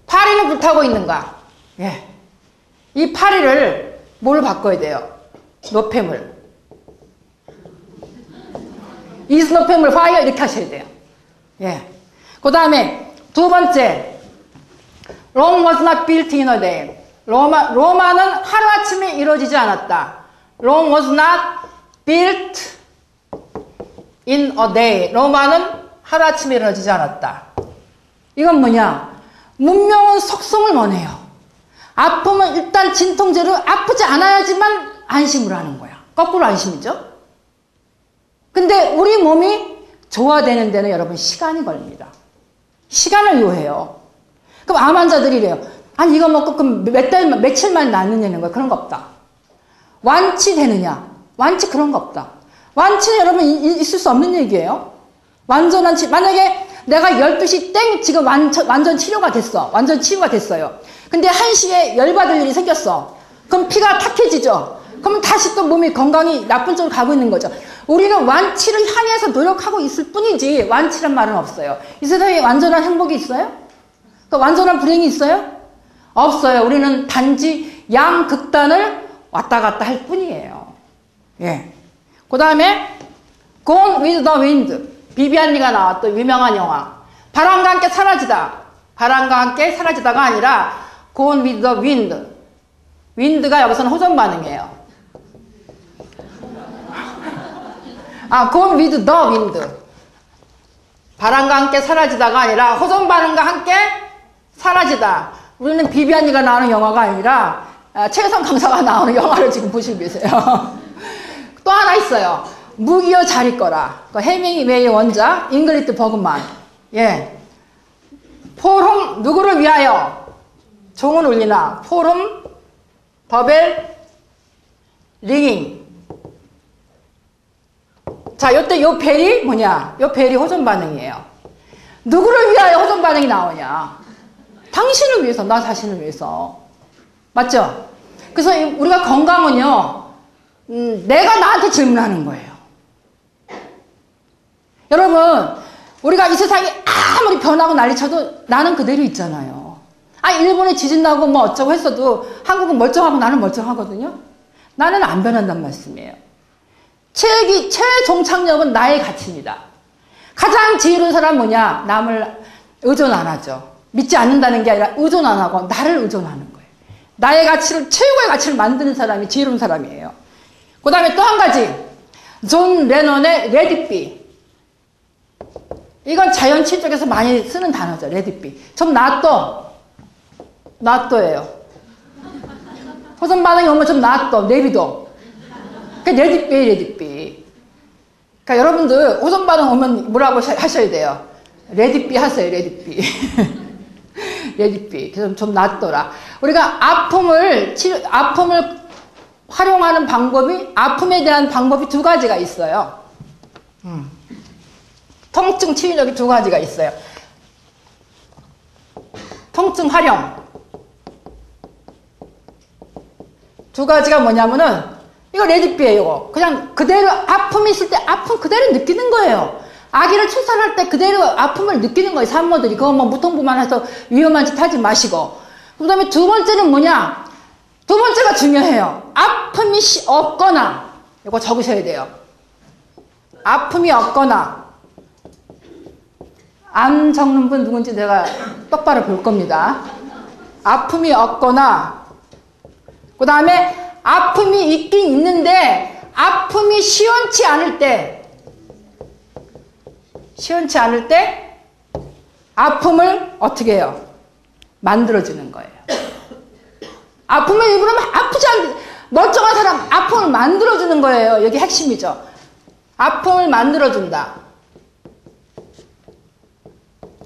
파리는 불타고 있는가? 예. 이 파리를 뭘로 바꿔야 돼요? 노폐물. Is 노폐물 fire 이렇게 하셔야 돼요. 예. 그 다음에 두 번째, Rome was not built in a day. 로마는 하루아침에 이루어지지 않았다. Rome was not built in a day. 로마는 하루아침에 이루어지지 않았다. 이건 뭐냐? 문명은 속성을 원해요. 아픔은 일단 진통제로 아프지 않아야지만 안심을 하는 거야. 거꾸로 안심이죠. 근데 우리 몸이 좋아되는 데는 여러분 시간이 걸립니다. 시간을 요해요. 그럼 암 환자들이 이래요. 아니 이거 먹고 그럼 며칠만 낫느냐는 거야. 그런 거 없다. 완치되느냐? 완치 그런 거 없다. 완치는 여러분 있을 수 없는 얘기예요. 완전한 만약에 내가 12시 땡 지금 완전 치료가 됐어. 완전 치유가 됐어요. 근데 1시에 열받을 일이 생겼어. 그럼 피가 탁해지죠. 그럼 다시 또 몸이 건강이 나쁜 쪽으로 가고 있는 거죠. 우리는 완치를 향해서 노력하고 있을 뿐이지 완치란 말은 없어요. 이 세상에 완전한 행복이 있어요? 또 완전한 불행이 있어요? 없어요. 우리는 단지 양극단을 왔다 갔다 할 뿐이에요. 예. 그 다음에 Gone with the Wind. 비비안리가 나왔던 유명한 영화. 바람과 함께 사라지다. 바람과 함께 사라지다가 아니라 Gone with the Wind. 윈드가 여기서는 호전 반응이에요. Gone with the Wind. 바람과 함께 사라지다가 아니라 호전 반응과 함께 사라지다. 우리는 비비안리가 나오는 영화가 아니라 최혜성 강사가 나오는 영화를 지금 보시고 계세요. 또 하나 있어요. 무기여 잘 있거라. 그 해밍웨이 원작, 잉글리트 버그만. 예. 포럼 누구를 위하여? 종은 울리나. 포럼 더벨 링잉. 자, 요때 요 벨이 뭐냐? 요 벨이 호전 반응이에요. 누구를 위하여 호전 반응이 나오냐? 당신을 위해서, 나 자신을 위해서. 맞죠? 그래서 우리가 건강은요, 내가 나한테 질문하는 거예요. 여러분, 우리가 이 세상이 아무리 변하고 난리쳐도 나는 그대로 있잖아요. 아, 일본에 지진 나고 뭐 어쩌고 했어도 한국은 멀쩡하고 나는 멀쩡하거든요. 나는 안 변한단 말씀이에요. 최종착역은 나의 가치입니다. 가장 지혜로운 사람 뭐냐? 남을 의존 안 하죠. 믿지 않는다는 게 아니라 의존 안 하고 나를 의존하는 거예요. 나의 가치를, 최고의 가치를 만드는 사람이 지혜로운 사람이에요. 그 다음에 또 한 가지. 존 레논의 Let It Be. 이건 자연치 쪽에서 많이 쓰는 단어죠. Let It Be. 좀 놔둬예요. 호전 반응이 오면 좀 놔둬, 내비둬. 그러니까 Let It Be, Let It Be. 그러니까 여러분들 호전 반응 오면 뭐라고 하셔야 돼요? Let It Be 하세요, Let It Be. Let It Be. 그래서 좀 놔둬라. 우리가 아픔을 활용하는 방법이, 아픔에 대한 방법이 두 가지가 있어요. 통증 치유력이 두 가지가 있어요. 통증 활용. 두 가지가 뭐냐면은, 이거 레디피예요, 이거. 그냥 그대로 아픔이 있을 때 아픔 그대로 느끼는 거예요. 아기를 출산할 때 그대로 아픔을 느끼는 거예요, 산모들이. 그거 뭐 무통부만해서 위험한 짓 하지 마시고. 그 다음에 두 번째는 뭐냐? 두 번째가 중요해요. 아픔이 없거나, 이거 적으셔야 돼요. 아픔이 없거나, 안 적는 분 누군지 내가 똑바로 볼 겁니다. 아픔이 없거나, 그 다음에 아픔이 있긴 있는데, 아픔이 시원치 않을 때, 아픔을 어떻게 해요? 만들어주는 거예요. 아픔을 일부러 아프지 않게, 멀쩡한 사람 아픔을 만들어주는 거예요. 여기 핵심이죠. 아픔을 만들어준다.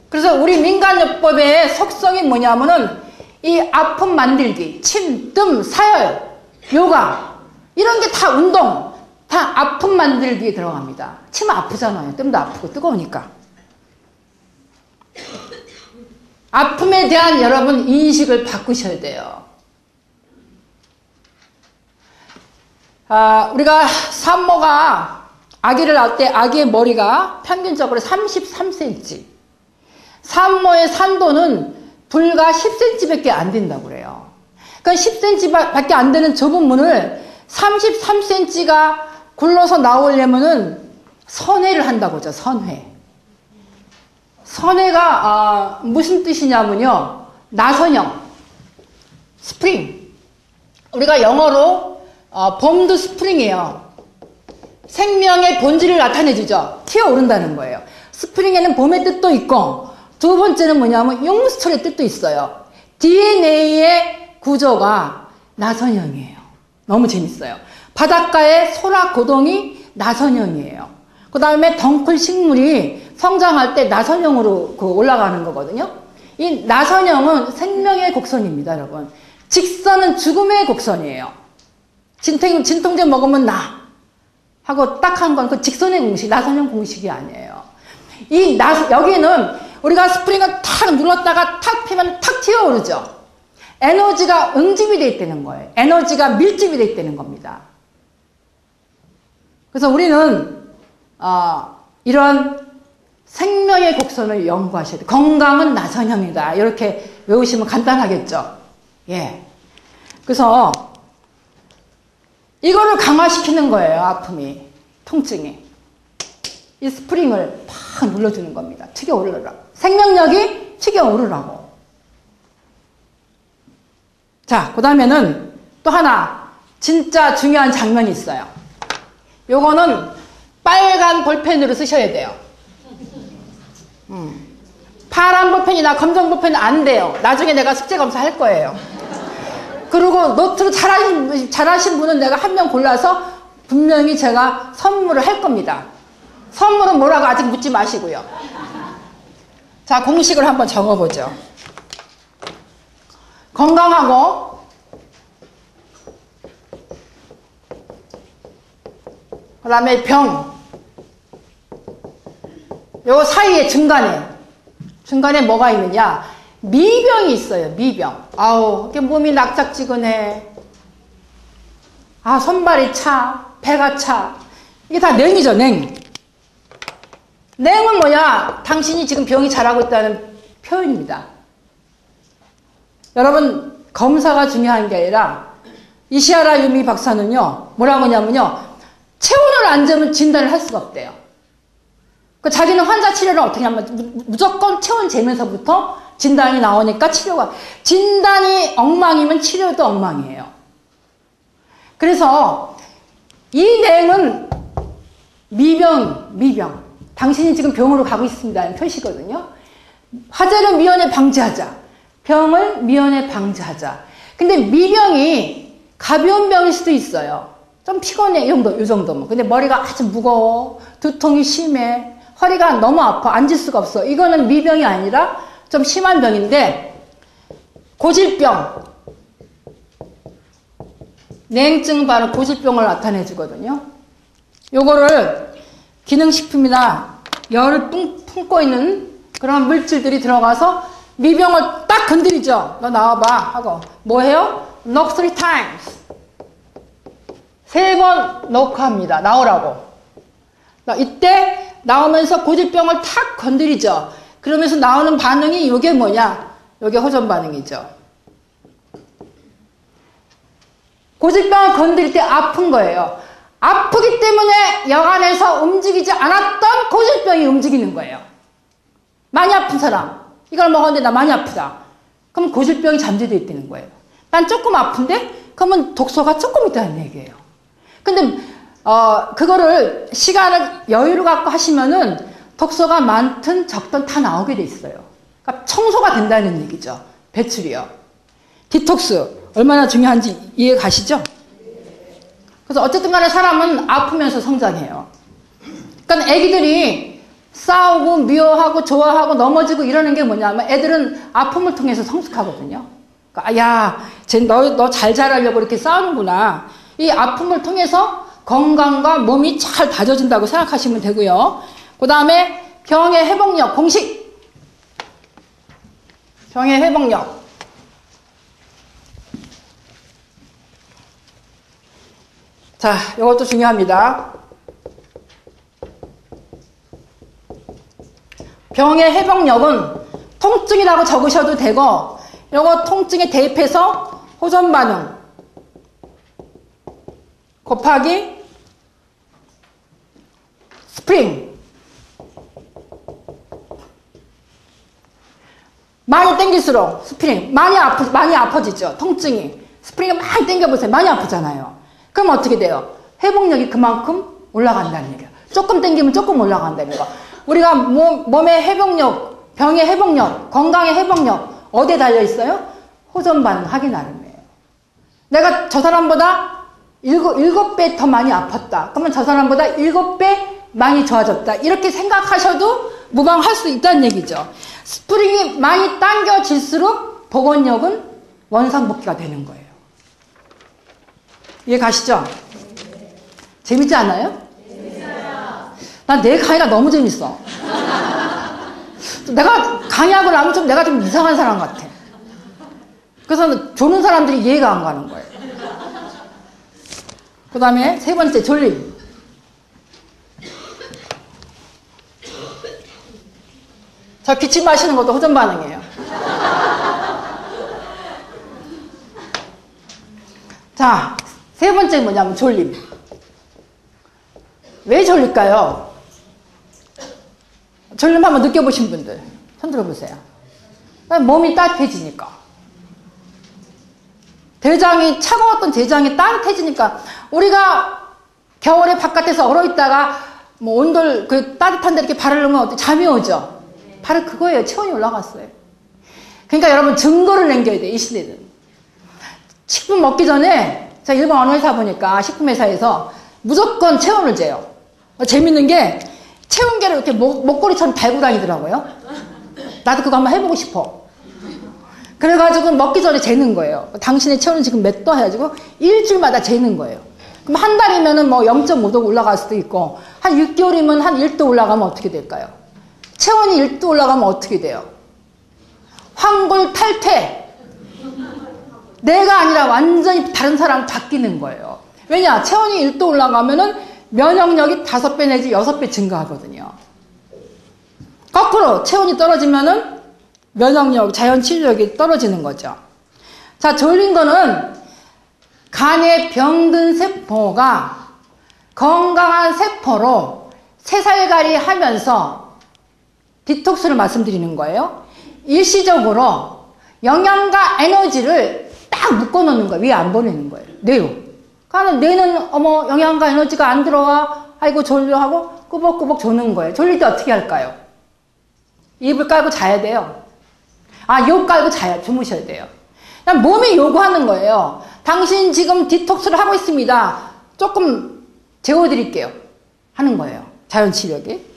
그래서 우리 민간요법의 속성이 뭐냐면은 이 아픔 만들기, 침, 뜸, 사열, 요가 이런 게 다 운동, 다 아픔 만들기에 들어갑니다. 침 아프잖아요. 뜸도 아프고 뜨거우니까. 아픔에 대한 여러분 인식을 바꾸셔야 돼요. 우리가 산모가 아기를 낳을 때 아기의 머리가 평균적으로 33cm. 산모의 산도는 불과 10cm밖에 안 된다고 그래요. 그러니까 10cm밖에 안 되는 좁은 문을 33cm가 굴러서 나오려면은 선회를 한다고 하죠. 선회. 선회가 무슨 뜻이냐면요. 나선형. 스프링. 우리가 영어로 봄도 스프링이에요. 생명의 본질을 나타내주죠. 튀어오른다는 거예요. 스프링에는 봄의 뜻도 있고 두 번째는 뭐냐면 용스톨의 뜻도 있어요. DNA의 구조가 나선형이에요. 너무 재밌어요. 바닷가의 소라 고동이 나선형이에요. 그 다음에 덩쿨 식물이 성장할 때 나선형으로 올라가는 거거든요. 이 나선형은 생명의 곡선입니다, 여러분. 직선은 죽음의 곡선이에요. 진통제 먹으면 나 하고 딱 한 건 그 직선의 공식, 나선형 공식이 아니에요. 여기는 우리가 스프링을 탁 눌렀다가 탁 피면 탁 튀어오르죠. 에너지가 응집이 돼 있다는 거예요. 에너지가 밀집이 돼 있다는 겁니다. 그래서 우리는 이런 생명의 곡선을 연구하셔야 돼요. 건강은 나선형이다. 이렇게 외우시면 간단하겠죠. 예. 그래서 이거를 강화시키는 거예요. 아픔이, 통증이. 이 스프링을 팍 눌러주는 겁니다. 튀겨오르라고. 생명력이 튀겨오르라고. 자, 그 다음에는 또 하나 진짜 중요한 장면이 있어요. 요거는 빨간 볼펜으로 쓰셔야 돼요. 파란 볼펜이나 검정 볼펜은 안 돼요. 나중에 내가 숙제 검사할 거예요. 그리고 노트로 잘하신 분은 내가 한 명 골라서 분명히 제가 선물을 할 겁니다. 선물은 뭐라고 아직 묻지 마시고요. 자, 공식을 한번 적어보죠. 건강하고 그 다음에 병, 요 사이에 중간에 뭐가 있느냐? 미병이 있어요. 미병. 아우, 이게 몸이 낙작지근해. 손발이 차, 배가 차. 이게 다 냉이죠, 냉. 냉은 뭐야? 당신이 지금 병이 자라고 있다는 표현입니다. 여러분 검사가 중요한 게 아니라 이시아라 유미 박사는요 뭐라고 하냐면요 체온을 안 재면 진단을 할 수가 없대요. 그 자기는 환자 치료를 어떻게 하면 무조건 체온 재면서부터 진단이 나오니까 진단이 엉망이면 치료도 엉망이에요. 그래서 이 내용은 미병. 당신이 지금 병으로 가고 있습니다는 표시거든요. 화재를 미연에 방지하자. 병을 미연에 방지하자. 근데 미병이 가벼운 병일 수도 있어요. 좀 피곤해. 이 정도면. 근데 머리가 아주 무거워. 두통이 심해. 허리가 너무 아파. 앉을 수가 없어. 이거는 미병이 아니라 좀 심한 병인데 고질병. 냉증 바로 고질병을 나타내 주거든요. 요거를 기능식품이나 열을 품고 있는 그런 물질들이 들어가서 미병을 딱 건드리죠. 너 나와봐 하고 뭐 해요? Knock 3 times. 3번 knock 합니다. 나오라고. 이때 나오면서 고질병을 탁 건드리죠. 그러면서 나오는 반응이 이게 뭐냐? 이게 호전 반응이죠. 고질병을 건드릴 때 아픈 거예요. 아프기 때문에 여간에서 움직이지 않았던 고질병이 움직이는 거예요. 많이 아픈 사람. 이걸 먹었는데 나 많이 아프다. 그럼 고질병이 잠재되어 있다는 거예요. 난 조금 아픈데? 그러면 독소가 조금 있다는 얘기예요. 근데 그거를 시간을 여유를 갖고 하시면은 독소가 많든 적든 다 나오게 돼 있어요. 그러니까 청소가 된다는 얘기죠. 배출이요. 디톡스 얼마나 중요한지 이해 가시죠? 그래서 어쨌든 간에 사람은 아프면서 성장해요. 그러니까 애기들이 싸우고 미워하고 좋아하고 넘어지고 이러는 게 뭐냐면 애들은 아픔을 통해서 성숙하거든요. 그러니까 야, 너 잘 자라려고 이렇게 싸우는구나. 이 아픔을 통해서 건강과 몸이 잘 다져진다고 생각하시면 되고요. 그 다음에 병의 회복력 공식. 병의 회복력. 자, 이것도 중요합니다. 병의 회복력은 통증이라고 적으셔도 되고 이거 통증에 대입해서 호전 반응 곱하기 스프링. 많이 당길수록 스프링 많이 아파지죠. 통증이. 스프링을 많이 당겨보세요. 많이 아프잖아요. 그럼 어떻게 돼요? 회복력이 그만큼 올라간다는 얘기예요. 조금 당기면 조금 올라간다는 거. 우리가 몸의 회복력, 병의 회복력, 건강의 회복력 어디에 달려있어요? 호전 반응하기 나름이에요. 내가 저 사람보다 7배 더 많이 아팠다. 그러면 저 사람보다 7배 많이 좋아졌다. 이렇게 생각하셔도 무방할 수 있다는 얘기죠. 스프링이 많이 당겨질수록 복원력은 원상복귀가 되는 거예요. 이해 가시죠? 재밌지 않아요? 재밌어요. 난 내 강의가 너무 재밌어. 내가 강의하고 나면 내가 좀 이상한 사람 같아. 그래서 조는 사람들이 이해가 안 가는 거예요. 그 다음에 세 번째, 졸림. 저 기침 마시는 것도 호전 반응이에요. 자, 세 번째 뭐냐면 졸림. 왜 졸릴까요? 졸림 한번 느껴보신 분들 손 들어보세요. 몸이 따뜻해지니까. 차가웠던 대장이 따뜻해지니까. 우리가 겨울에 바깥에서 얼어있다가 뭐 온돌 따뜻한 데 이렇게 발을 넣으면 잠이 오죠. 바로 그거예요. 체온이 올라갔어요. 그러니까 여러분 증거를 남겨야 돼. 이 시대는. 식품 먹기 전에 제가 일본 어느 회사 보니까 식품회사에서 무조건 체온을 재요. 재밌는 게 체온계를 이렇게 목걸이처럼 달고 다니더라고요. 나도 그거 한번 해보고 싶어. 그래가지고 먹기 전에 재는 거예요. 당신의 체온은 지금 몇 도 해가지고 일주일마다 재는 거예요. 그럼 한 달이면은 뭐 0.5도 올라갈 수도 있고 한 6개월이면 한 1도 올라가면 어떻게 될까요? 체온이 1도 올라가면 어떻게 돼요? 황골 탈퇴. 내가 아니라 완전히 다른 사람 바뀌는 거예요. 왜냐? 체온이 1도 올라가면은 면역력이 5배 내지 6배 증가하거든요. 거꾸로 체온이 떨어지면은 면역력, 자연 치유력이 떨어지는 거죠. 자, 졸린 거는 간에 병든 세포가 건강한 세포로 새살갈이 하면서 디톡스를 말씀드리는 거예요. 일시적으로 영양과 에너지를 딱 묶어놓는 거예요. 위에 안 보내는 거예요. 뇌로. 그러니까 뇌는 어머 영양과 에너지가 안 들어와. 아이고 졸려 하고 꾸벅꾸벅 조는 거예요. 졸릴 때 어떻게 할까요? 이불 깔고 자야 돼요. 욕 깔고 주무셔야 돼요. 그냥 몸이 요구하는 거예요. 당신 지금 디톡스를 하고 있습니다. 조금 재워드릴게요. 하는 거예요. 자연치력이.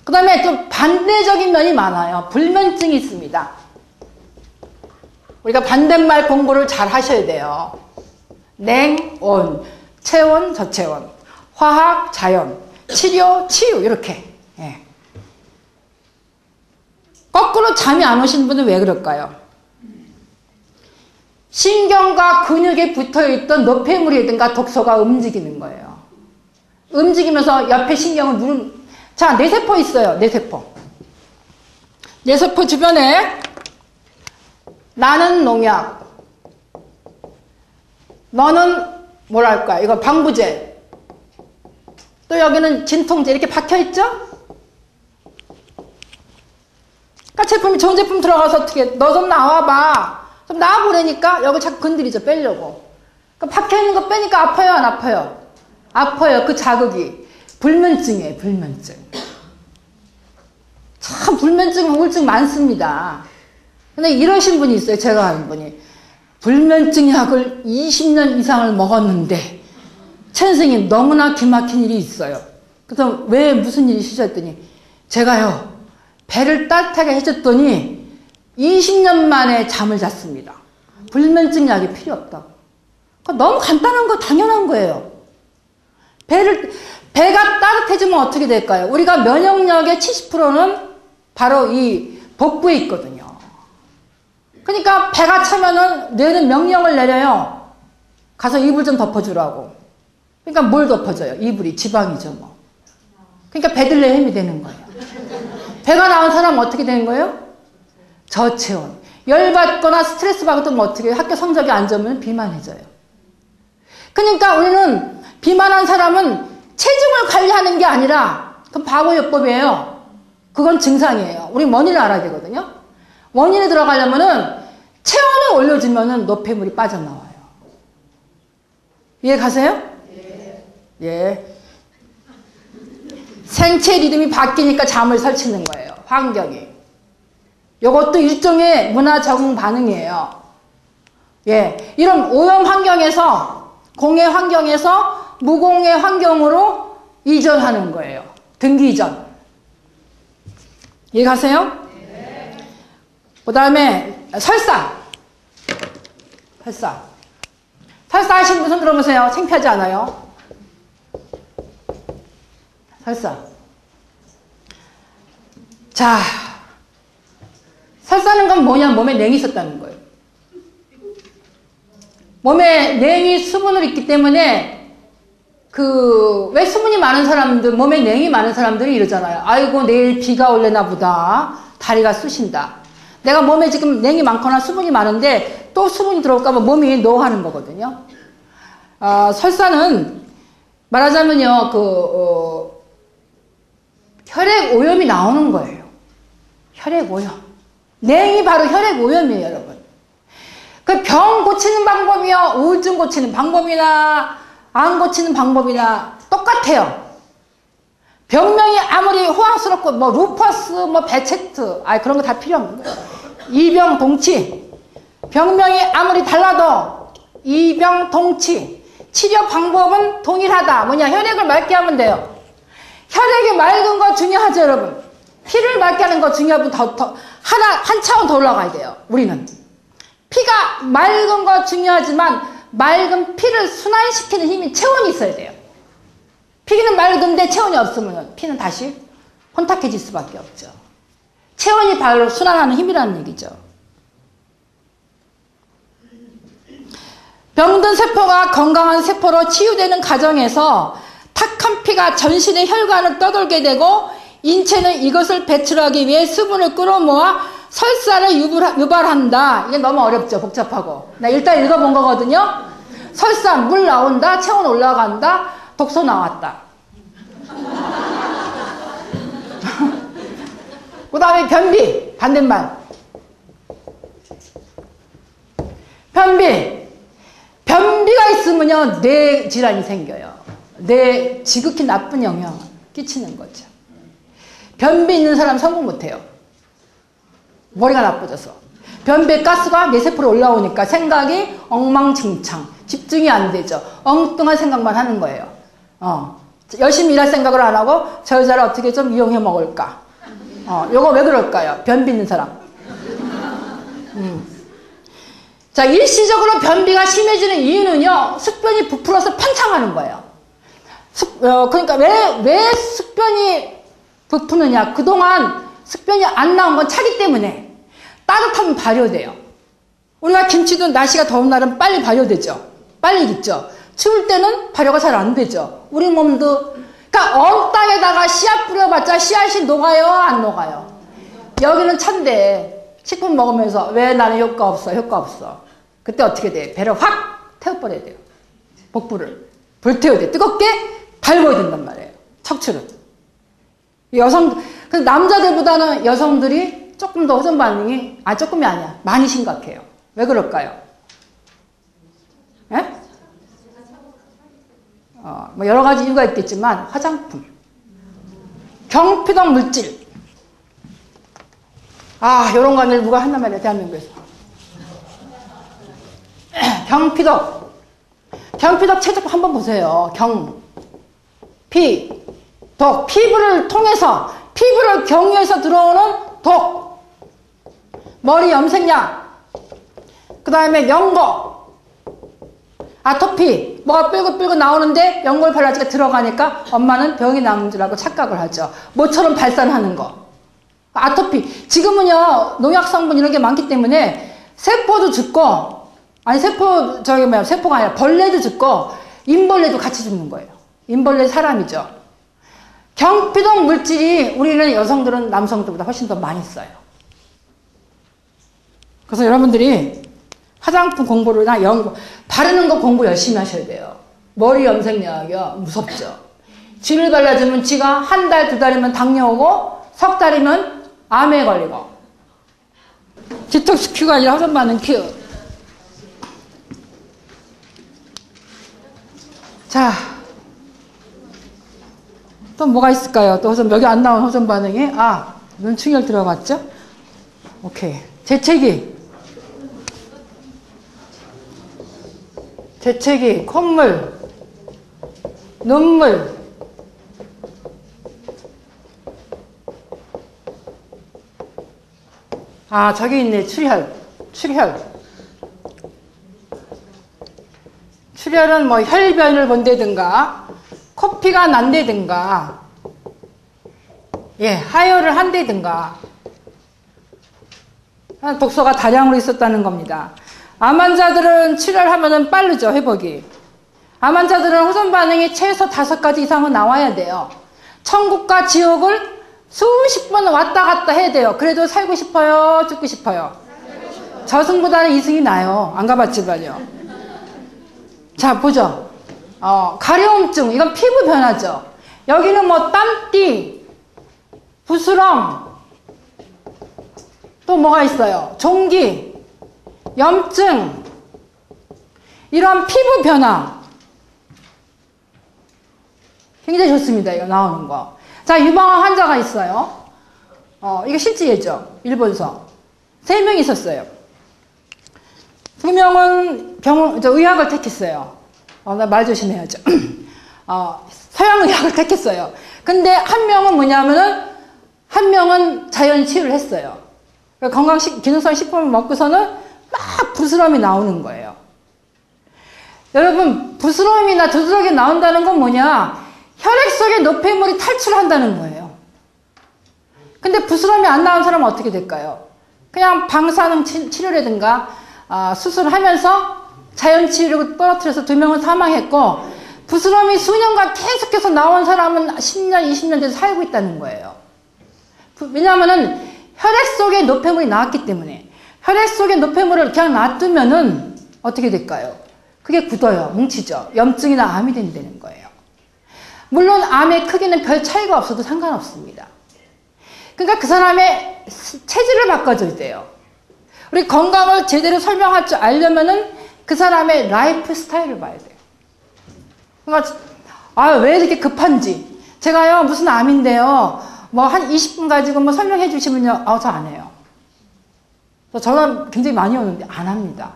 그 다음에 또 반대적인 면이 많아요. 불면증이 있습니다. 우리가 반대말 공부를 잘 하셔야 돼요. 냉, 온, 체온, 저체온, 화학, 자연, 치료, 치유 이렇게. 예. 거꾸로 잠이 안 오시는 분은 왜 그럴까요? 신경과 근육에 붙어있던 노폐물이든가 독소가 움직이는 거예요. 움직이면서 옆에 신경을 누르는. 자, 뇌세포 있어요. 뇌세포. 뇌세포 주변에 나는 농약, 너는 뭐랄까 이거 방부제, 또 여기는 진통제 이렇게 박혀있죠? 그러니까 제품이 좋은 제품 들어가서 어떻게 너 좀 나와봐. 좀 나와보라니까 여기 자꾸 건드리죠. 빼려고. 그러니까 박혀있는 거 빼니까 아파요 안 아파요? 아파요. 그 자극이. 불면증이에요. 불면증. 참 불면증 우울증 많습니다. 근데 이러신 분이 있어요. 제가 아는 분이. 불면증 약을 20년 이상을 먹었는데 최 선생님 너무나 기막힌 일이 있어요. 그래서 왜 무슨 일이 있으셨더니 제가요 배를 따뜻하게 해줬더니 20년 만에 잠을 잤습니다. 불면증 약이 필요 없다고. 너무 간단한 거 당연한 거예요. 배가 따뜻해지면 어떻게 될까요? 우리가 면역력의 70%는 바로 이 복부에 있거든요. 그러니까 배가 차면은 뇌는 명령을 내려요. 가서 이불 좀 덮어주라고. 그러니까 뭘 덮어줘요? 이불이 지방이죠 뭐. 그러니까 배들레 햄이 되는 거예요. 배가 나온 사람은 어떻게 되는 거예요? 저체온. 열받거나 스트레스 받으면 어떻게 해요? 학교 성적이 안 좋으면 비만해져요. 그러니까 우리는 비만한 사람은 체중을 관리하는 게 아니라 그건 바보요법이에요. 그건 증상이에요. 우리 원인을 알아야 되거든요. 원인에 들어가려면은 체온을 올려주면은 노폐물이 빠져나와요. 이해 가세요? 예. 생체 리듬이 바뀌니까 잠을 설치는 거예요. 환경이. 이것도 일종의 문화 적응 반응이에요. 예. 이런 오염 환경에서 공해 환경에서 무공해 환경으로 이전하는 거예요. 등기 이전. 이해 가세요? 그 다음에 설사. 설사 하시는 분 손 들어보세요. 창피하지 않아요? 설사. 자, 설사는 건 뭐냐? 몸에 냉이 있었다는 거예요. 몸에 냉이 수분을 있기 때문에 왜 수분이 많은 사람들, 몸에 냉이 많은 사람들이 이러잖아요. 아이고 내일 비가 올래나 보다. 다리가 쑤신다. 내가 몸에 지금 냉이 많거나 수분이 많은데 또 수분이 들어올까 봐 몸이 노하는 거거든요. 설사는 말하자면요, 혈액 오염이 나오는 거예요. 혈액 오염. 냉이 바로 혈액 오염이에요, 여러분. 그 병 고치는 방법이요, 우울증 고치는 방법이나 암 고치는 방법이나 똑같아요. 병명이 아무리 호황스럽고 뭐 루퍼스, 뭐 베체트, 그런 거 다 필요 없는 거예요. 이병동치. 병명이 아무리 달라도 이병동치. 치료 방법은 동일하다. 뭐냐? 혈액을 맑게 하면 돼요. 혈액이 맑은 거 중요하죠, 여러분. 피를 맑게 하는 거 중요하고 한 차원 더 올라가야 돼요. 우리는. 피가 맑은 거 중요하지만 맑은 피를 순환시키는 힘이 체온이 있어야 돼요. 피는 맑은데 체온이 없으면 피는 다시 혼탁해질 수밖에 없죠. 체온이 바로 순환하는 힘이라는 얘기죠. 병든 세포가 건강한 세포로 치유되는 과정에서 탁한 피가 전신의 혈관을 떠돌게 되고 인체는 이것을 배출하기 위해 수분을 끌어모아 설사를 유발한다. 이게 너무 어렵죠. 복잡하고. 나 일단 읽어본 거거든요. 설사, 물 나온다. 체온 올라간다. 독소 나왔다. 그 다음에 변비. 반대말. 변비. 변비가 있으면요, 뇌 질환이 생겨요. 뇌 지극히 나쁜 영향을 끼치는 거죠. 변비 있는 사람 성공 못해요. 머리가 나빠져서. 변비에 가스가 뇌세포로 올라오니까 생각이 엉망진창. 집중이 안 되죠. 엉뚱한 생각만 하는 거예요. 열심히 일할 생각을 안 하고 저 여자를 어떻게 좀 이용해 먹을까. 요거 왜 그럴까요? 변비 있는 사람. 자, 일시적으로 변비가 심해지는 이유는요, 숙변이 부풀어서 팽창하는 거예요. 그러니까 왜 숙변이 부푸느냐. 그동안 숙변이 안 나온 건 차기 때문에 따뜻하면 발효돼요. 우리가 김치도 날씨가 더운 날은 빨리 발효되죠. 빨리 익죠. 추울 때는 발효가 잘 안 되죠. 우리 몸도. 그러니까 언 땅에다가 씨앗 뿌려봤자 씨앗이 녹아요? 안 녹아요? 여기는 찬데 식품 먹으면서 왜 나는 효과 없어? 효과 없어. 그때 어떻게 돼? 배를 확 태워버려야 돼요. 복부를. 불태워야 돼. 뜨겁게 달궈야 된단 말이에요. 척추를. 남자들보다는 여성들이 조금 더 호전 반응이, 조금이 아니야. 많이 심각해요. 왜 그럴까요? 예? 뭐 여러 가지 이유가 있겠지만, 화장품. 경피덕 물질. 요런 거는 누가 한단 말이야, 대한민국에서. 경피덕. 경피덕 체적 한번 보세요. 독. 피부를 통해서, 피부를 경유해서 들어오는 독. 머리 염색약. 그 다음에 연고. 아토피. 뭐가 뿔긋뿔긋 나오는데 연고를 발라지가 들어가니까 엄마는 병이 남은 줄 알고 착각을 하죠. 모처럼 발산하는 거. 아토피. 지금은요, 농약 성분 이런 게 많기 때문에 세포도 죽고, 세포가 아니라 벌레도 죽고, 인벌레도 같이 죽는 거예요. 인벌레 사람이죠. 경피덕 물질이 우리는 여성들은 남성들보다 훨씬 더 많이 써요. 그래서 여러분들이 화장품 공부나 바르는 거 공부 열심히 하셔야 돼요. 머리 염색약이요. 무섭죠. 쥐를 발라주면 쥐가 한 달, 두 달이면 당뇨 오고, 석 달이면 암에 걸리고. 디톡스 큐가 아니라 호전 반응 큐. 자, 또 뭐가 있을까요? 또 여기 안 나온 호전 반응이? 눈충혈 들어갔죠? 오케이. 재채기, 콧물, 눈물. 저기 있네. 출혈은 뭐 혈변을 본다든가, 코피가 난다든가, 하혈을 한다든가, 독소가 다량으로 있었다는 겁니다. 암 환자들은 출혈하면은 빠르죠, 회복이. 암 환자들은 호전 반응이 최소 5가지 이상은 나와야 돼요. 천국과 지옥을 수십 번 왔다 갔다 해야 돼요. 그래도 살고 싶어요? 죽고 싶어요? 저승보다는 이승이 나요. 안 가봤지만요. 자, 보죠. 가려움증. 이건 피부 변화죠. 여기는 뭐 땀띠, 부스럼, 또 뭐가 있어요? 종기, 염증, 이런 피부 변화. 굉장히 좋습니다. 이거 나오는 거. 자, 유방암 환자가 있어요. 이게 실제 예죠. 일본서. 3명이 있었어요. 2명은 의학을 택했어요. 나 말 조심해야죠. 서양 의학을 택했어요. 근데 한 명은 뭐냐면은, 한 명은 자연 치유를 했어요. 기능성 식품을 먹고서는 막 부스럼이 나오는 거예요. 여러분, 부스럼이나 두드러기 나온다는 건 뭐냐? 혈액 속에 노폐물이 탈출한다는 거예요. 근데 부스럼이 안 나온 사람은 어떻게 될까요? 그냥 방사능 치료라든가 수술하면서 자연치유를 떨어뜨려서 2명은 사망했고, 부스럼이 수년간 계속해서 나온 사람은 10년, 20년 돼서 살고 있다는 거예요. 왜냐하면은 혈액 속에 노폐물이 나왔기 때문에 혈액 속에 노폐물을 그냥 놔두면은 어떻게 될까요? 그게 굳어요. 뭉치죠. 염증이나 암이 된다는 거예요. 물론 암의 크기는 별 차이가 없어도 상관없습니다. 그러니까 그 사람의 체질을 바꿔줘야 돼요. 우리 건강을 제대로 설명할 줄 알려면은 그 사람의 라이프 스타일을 봐야 돼요. 그러니까 왜 이렇게 급한지. 제가요 무슨 암인데요. 뭐 한 20분 가지고 뭐 설명해 주시면요. 저 안 해요. 전화 굉장히 많이 오는데 안 합니다.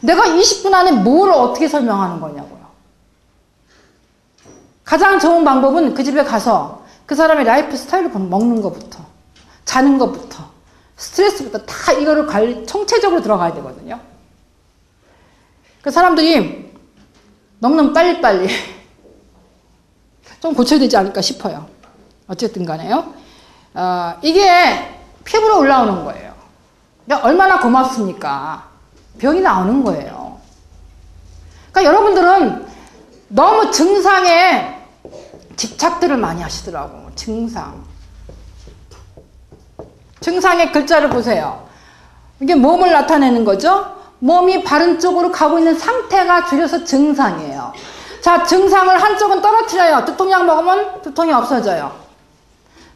내가 20분 안에 뭘 어떻게 설명하는 거냐고요. 가장 좋은 방법은 그 집에 가서 그 사람의 라이프 스타일을 보는, 먹는 것부터 자는 것부터 스트레스부터 다 이거를 관리 총체적으로 들어가야 되거든요. 그 사람들이 너무너무 빨리빨리 좀 고쳐야 되지 않을까 싶어요. 어쨌든 간에요. 이게 피부로 올라오는 거예요. 그러니까 얼마나 고맙습니까? 병이 나오는 거예요. 그러니까 여러분들은 너무 증상에 집착들을 많이 하시더라고. 증상의 글자를 보세요. 이게 몸을 나타내는 거죠. 몸이 바른 쪽으로 가고 있는 상태가 줄여서 증상이에요. 자, 증상을 한쪽은 떨어뜨려요. 두통약 먹으면 두통이 없어져요.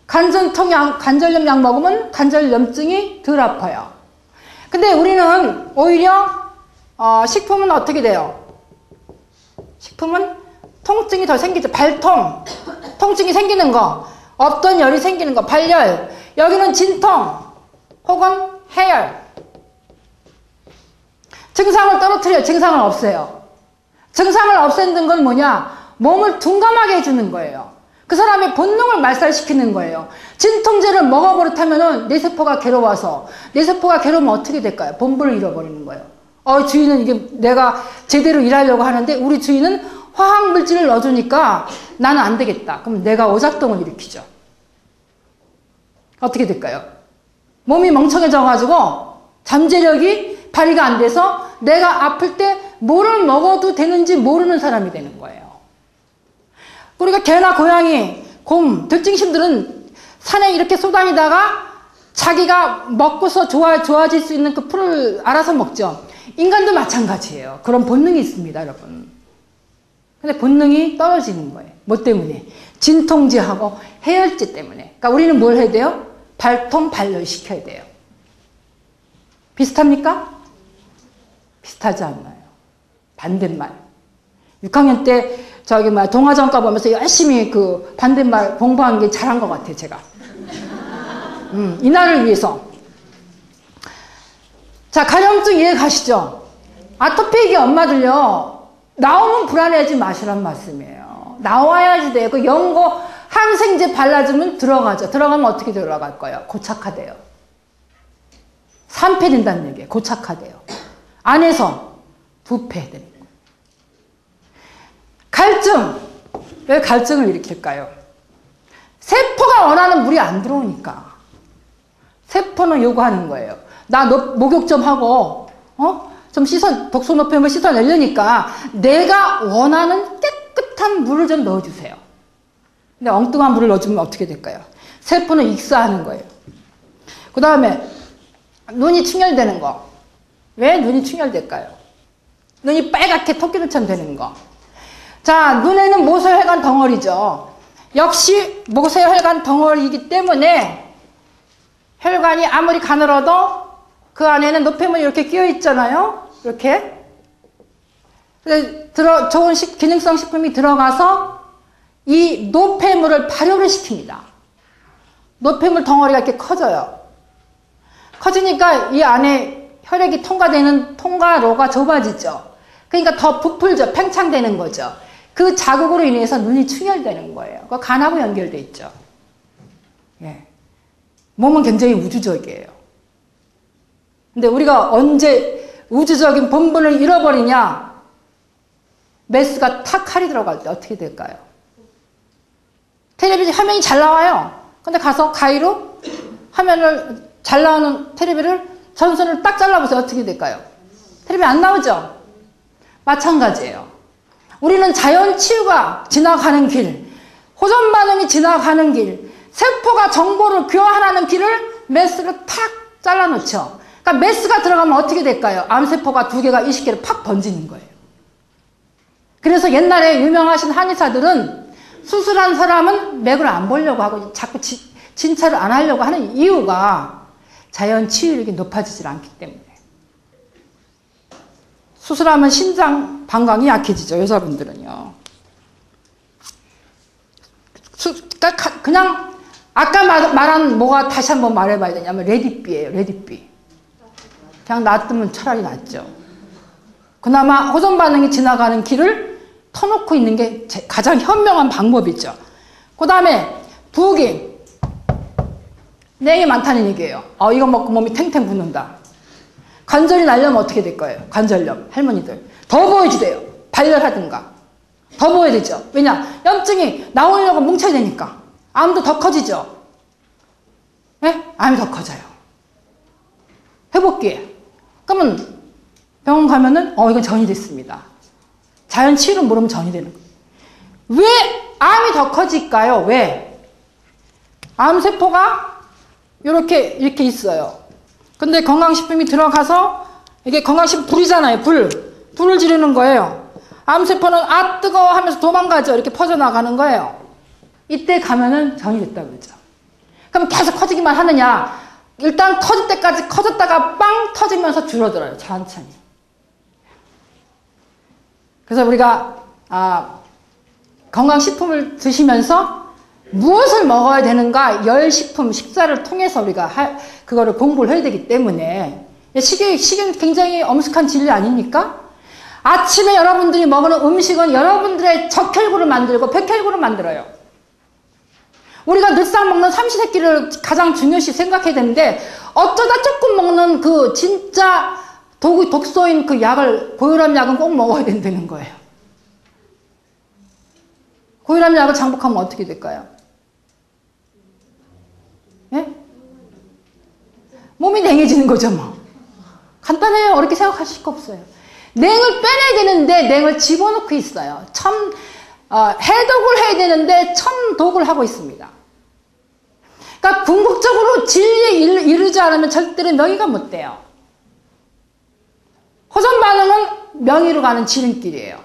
관절염 약 먹으면 관절염증이 덜 아파요. 근데 우리는 오히려 식품은 어떻게 돼요? 식품은 통증이 더 생기죠. 발통, 통증이 생기는 거, 없던 열이 생기는 거, 발열. 여기는 진통 혹은 해열. 증상을 떨어뜨려요. 증상을 없애요. 증상을 없애는 건 뭐냐? 몸을 둔감하게 해주는 거예요. 그 사람의 본능을 말살시키는 거예요. 진통제를 먹어버릇하면은 뇌세포가 괴로워서, 뇌세포가 괴로우면 어떻게 될까요? 본분을 잃어버리는 거예요. 주인은 이게 내가 제대로 일하려고 하는데 우리 주인은 화학물질을 넣어주니까 나는 안 되겠다. 그럼 내가 오작동을 일으키죠. 어떻게 될까요? 몸이 멍청해져가지고 잠재력이 발휘가 안 돼서 내가 아플 때 뭐를 먹어도 되는지 모르는 사람이 되는 거예요. 우리가 개나 고양이, 곰, 들짐승들은 산에 이렇게 쏘다니다가 자기가 먹고서 좋아질 수 있는 그 풀을 알아서 먹죠. 인간도 마찬가지예요. 그런 본능이 있습니다, 여러분. 근데 본능이 떨어지는 거예요. 뭐 때문에? 진통제하고 해열제 때문에. 그러니까 우리는 뭘 해야 돼요? 발통, 발열 시켜야 돼요. 비슷합니까? 비슷하지 않나요? 반대말. 6학년 때 동화전과 보면서 열심히 그 반대말 공부한 게 잘한 것 같아요, 제가. 이날을 위해서. 자, 감염증 이해 가시죠? 아토피기 엄마들요, 나오면 불안해하지 마시란 말씀이에요. 나와야지 돼요. 그 연고 항생제 발라주면 들어가죠. 들어가면 어떻게 들어갈 거예요? 고착화돼요. 산패된다는 얘기예요. 고착화돼요. 안에서 부패되는 거예요. 갈증. 왜 갈증을 일으킬까요? 세포가 원하는 물이 안 들어오니까. 세포는 요구하는 거예요. 나 목욕 좀 하고, 좀 독소 노폐물 씻어내려니까 내가 원하는 깨끗한 물을 좀 넣어주세요. 근데 엉뚱한 물을 넣어주면 어떻게 될까요? 세포는 익사하는 거예요. 그 다음에 눈이 충혈되는 거. 왜 눈이 충혈될까요? 눈이 빨갛게 토끼눈처럼 되는 거. 자, 눈에는 모세혈관 덩어리죠. 역시 모세혈관 덩어리이기 때문에 혈관이 아무리 가늘어도 그 안에는 노폐물이 이렇게 끼어 있잖아요. 이렇게. 좋은 기능성 식품이 들어가서 이 노폐물을 발효를 시킵니다. 노폐물 덩어리가 이렇게 커져요. 커지니까 이 안에 혈액이 통과되는 통과로가 좁아지죠. 그러니까 더 부풀죠. 팽창되는 거죠. 그 자극으로 인해서 눈이 충혈되는 거예요. 그거 간하고 연결돼 있죠. 예. 몸은 굉장히 우주적이에요. 근데 우리가 언제 우주적인 본분을 잃어버리냐? 메스가 탁 칼이 들어갈 때 어떻게 될까요? 텔레비전 화면이 잘 나와요. 근데 가서 가위로 화면을 잘 나오는 텔레비를 전선을 딱 잘라보세요. 어떻게 될까요? 텔레비 안 나오죠? 마찬가지예요. 우리는 자연 치유가 지나가는 길, 호전 반응이 지나가는 길, 세포가 정보를 교환하는 길을 메스를 탁 잘라놓죠. 그러니까 메스가 들어가면 어떻게 될까요? 암세포가 2개가 20개를 팍 번지는 거예요. 그래서 옛날에 유명하신 한의사들은 수술한 사람은 맥을 안 보려고 하고 자꾸 진찰을 안 하려고 하는 이유가 자연 치유력이 높아지질 않기 때문에. 수술하면 심장 방광이 약해지죠, 여자분들은요. 그냥 아까 말한 뭐가 다시 한번 말해봐야 되냐면 레디비예요, 레디비. 그냥 놔두면 차라리 낫죠. 그나마 호전 반응이 지나가는 길을 터놓고 있는 게 가장 현명한 방법이죠. 그 다음에 부기. 냉이 많다는 얘기예요. 이거 먹고 몸이 탱탱 붓는다. 관절이 날려면 어떻게 될 거예요? 관절염, 할머니들. 더 보여주대요. 발열하든가. 더 보여야 되죠. 왜냐? 염증이 나오려고 뭉쳐야 되니까. 암도 더 커지죠. 네? 암이 더 커져요. 회복기에. 그러면 병원 가면은 이건 전이 됐습니다. 자연 치유를 모르면 전이 되는 거예요. 왜 암이 더 커질까요? 왜? 암세포가 이렇게 있어요. 근데 건강식품이 들어가서 이게 건강식품 불이잖아요. 불을 지르는 거예요. 암세포는 아 뜨거워 하면서 도망가죠. 이렇게 퍼져나가는 거예요. 이때 가면은 전이 됐다고 그러죠. 그럼 계속 커지기만 하느냐? 일단 터질 때까지 커졌다가 빵 터지면서 줄어들어요. 천천히. 그래서 우리가 건강식품을 드시면서 무엇을 먹어야 되는가 열식품 식사를 통해서 우리가 그거를 공부를 해야 되기 때문에 식은 굉장히 엄숙한 진리 아닙니까? 아침에 여러분들이 먹는 음식은 여러분들의 적혈구를 만들고 백혈구를 만들어요. 우리가 늘상 먹는 삼시세끼를 가장 중요시 생각해야 되는데 어쩌다 조금 먹는 그 진짜 독소인 그 약을, 고혈압 약은 꼭 먹어야 된다는 거예요. 고혈압 약을 장복하면 어떻게 될까요? 예? 몸이 냉해지는 거죠, 뭐. 간단해요. 어렵게 생각하실 거 없어요. 냉을 빼내야 되는데 냉을 집어넣고 있어요. 해독을 해야 되는데 첨독을 하고 있습니다. 그러니까 궁극적으로 진리에 이르지 않으면 절대로 명의가 못 돼요. 호전 반응은 명의로 가는 지름길이에요.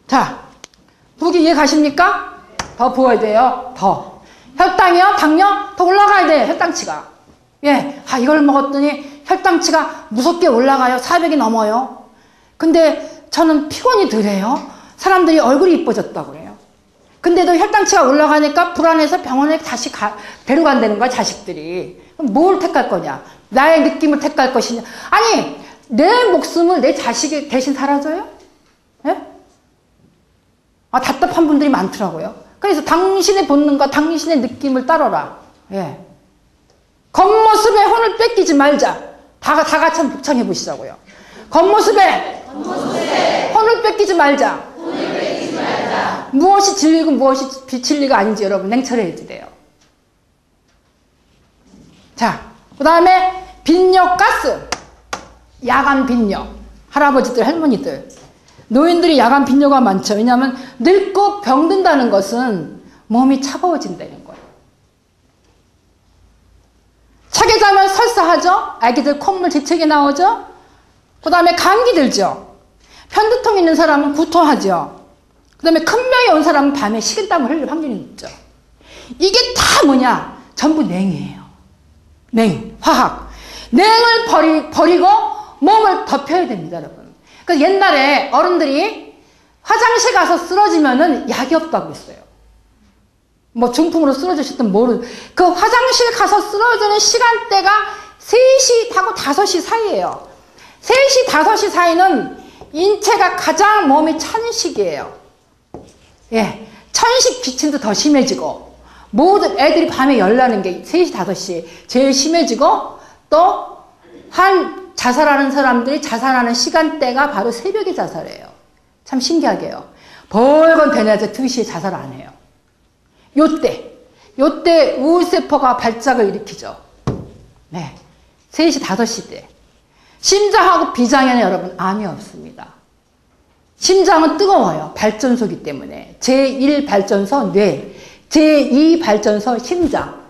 자, 부기 이해 가십니까? 더 부어야 돼요. 더. 혈당이요? 당뇨? 더 올라가야 돼요. 혈당치가. 예. 이걸 먹었더니 혈당치가 무섭게 올라가요. 400이 넘어요. 근데 저는 피곤이 덜해요. 사람들이 얼굴이 이뻐졌다고 그래요. 근데도 혈당치가 올라가니까 불안해서 병원에 다시 데려간다는 거야, 자식들이. 그럼 뭘 택할 거냐? 나의 느낌을 택할 것이냐? 아니, 내 목숨을 내 자식이 대신 살아줘요? 예? 답답한 분들이 많더라고요. 그래서 당신의 본능과 당신의 느낌을 따르라. 예. 겉모습에 혼을 뺏기지 말자. 다 같이 한번 복창해 보시자고요. 겉모습에 혼을 뺏기지 말자. 무엇이 진리고 무엇이 비진리가 아닌지 여러분 냉철해야 돼요. 자, 그 다음에 빈뇨 가스. 야간 빈뇨. 할아버지들, 할머니들. 노인들이 야간 빈뇨가 많죠. 왜냐하면 늙고 병든다는 것은 몸이 차가워진다는 거예요. 차게 자면 설사하죠. 아기들 콧물 재채기 나오죠. 그 다음에 감기 들죠. 편두통 있는 사람은 구토하죠. 그 다음에 큰 병이 온 사람은 밤에 식은땀을 흘릴 확률이 높죠. 이게 다 뭐냐? 전부 냉이에요. 냉, 화학. 냉을 버리고 몸을 덮여야 됩니다, 여러분. 그래서 옛날에 어른들이 화장실 가서 쓰러지면은 약이 없다고 했어요. 뭐 중풍으로 쓰러지셨든 모르. 그 화장실 가서 쓰러지는 시간대가 3시하고 5시 사이예요. 3시, 5시 사이는 인체가 가장 몸이 찬 시기예요. 예. 천식 기침도 더 심해지고, 모든 애들이 밤에 열나는 게 3시, 5시 제일 심해지고, 또, 자살하는 사람들이 자살하는 시간대가 바로 새벽에 자살해요. 참 신기하게요. 벌건 대낮에 2시에 자살 안 해요. 요때 우울세포가 발작을 일으키죠. 네. 3시, 5시 때. 심장하고 비장에는 여러분 암이 없습니다. 심장은 뜨거워요. 발전소이기 때문에. 제1 발전소 뇌, 제2 발전소 심장.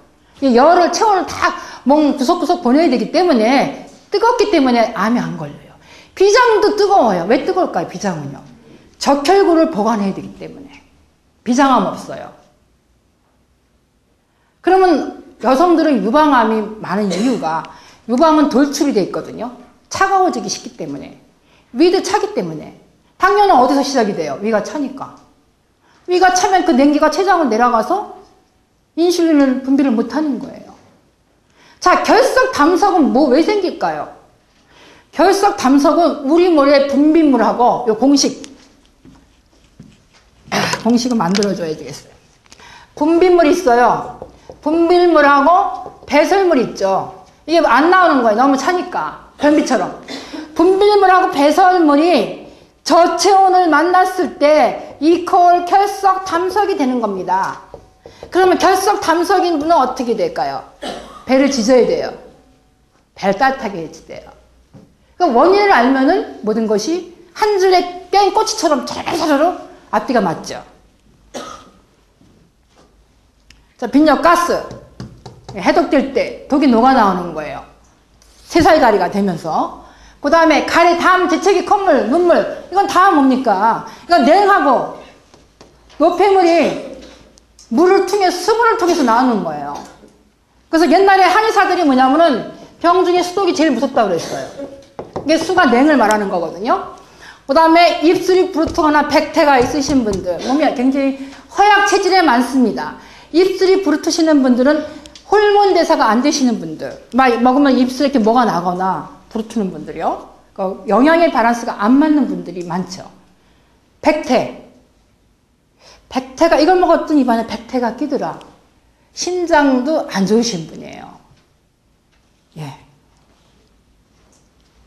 이 열을, 체온을 다 몸 구석구석 보내야 되기 때문에 뜨겁기 때문에 암이 안 걸려요. 비장도 뜨거워요. 왜 뜨거울까요? 비장은요. 적혈구를 보관해야 되기 때문에. 비장암 없어요. 그러면 여성들은 유방암이 많은 이유가 유방은 돌출이 돼 있거든요. 차가워지기 쉽기 때문에. 위도 차기 때문에. 당뇨는 어디서 시작이 돼요? 위가 차니까. 위가 차면 그 냉기가 췌장으로 내려가서 인슐린을 분비를 못하는 거예요. 자, 결석 담석은 왜 생길까요? 결석 담석은 우리 모의 분비물하고 요 공식을 만들어줘야 되겠어요. 분비물이 있어요. 분비물하고 배설물 있죠. 이게 안 나오는 거예요. 너무 차니까. 변비처럼. 분비물하고 배설물이 저체온을 만났을 때 이퀄 결석 담석이 되는 겁니다. 그러면 결석 담석인 분은 어떻게 될까요? 배를 짖어야 돼요. 배를 따뜻하게 해야 돼요. 그러니까 원인을 알면은 모든 것이 한 줄의 깽꼬치처럼 차라라로 앞뒤가 맞죠. 자, 빈력 가스. 해독될 때 독이 녹아 나오는 거예요. 새살가리가 되면서. 그 다음에 가래, 담, 재채기, 콧물, 눈물. 이건 다 뭡니까? 이건 냉하고 노폐물이 물을 통해서, 수분을 통해서 나오는 거예요. 그래서 옛날에 한의사들이 뭐냐면은 병 중에 수독이 제일 무섭다고 그랬어요. 이게 수가 냉을 말하는 거거든요. 그 다음에 입술이 부르트거나 백태가 있으신 분들, 몸이 굉장히 허약 체질에 많습니다. 입술이 부르트시는 분들은 호르몬 대사가 안 되시는 분들, 먹으면 입술에 이렇게 뭐가 나거나 부르트는 분들이요. 그러니까 영양의 밸런스가 안 맞는 분들이 많죠. 백태가 이걸 먹었더니 입안에 백태가 끼더라. 심장도 안 좋으신 분이에요. 예.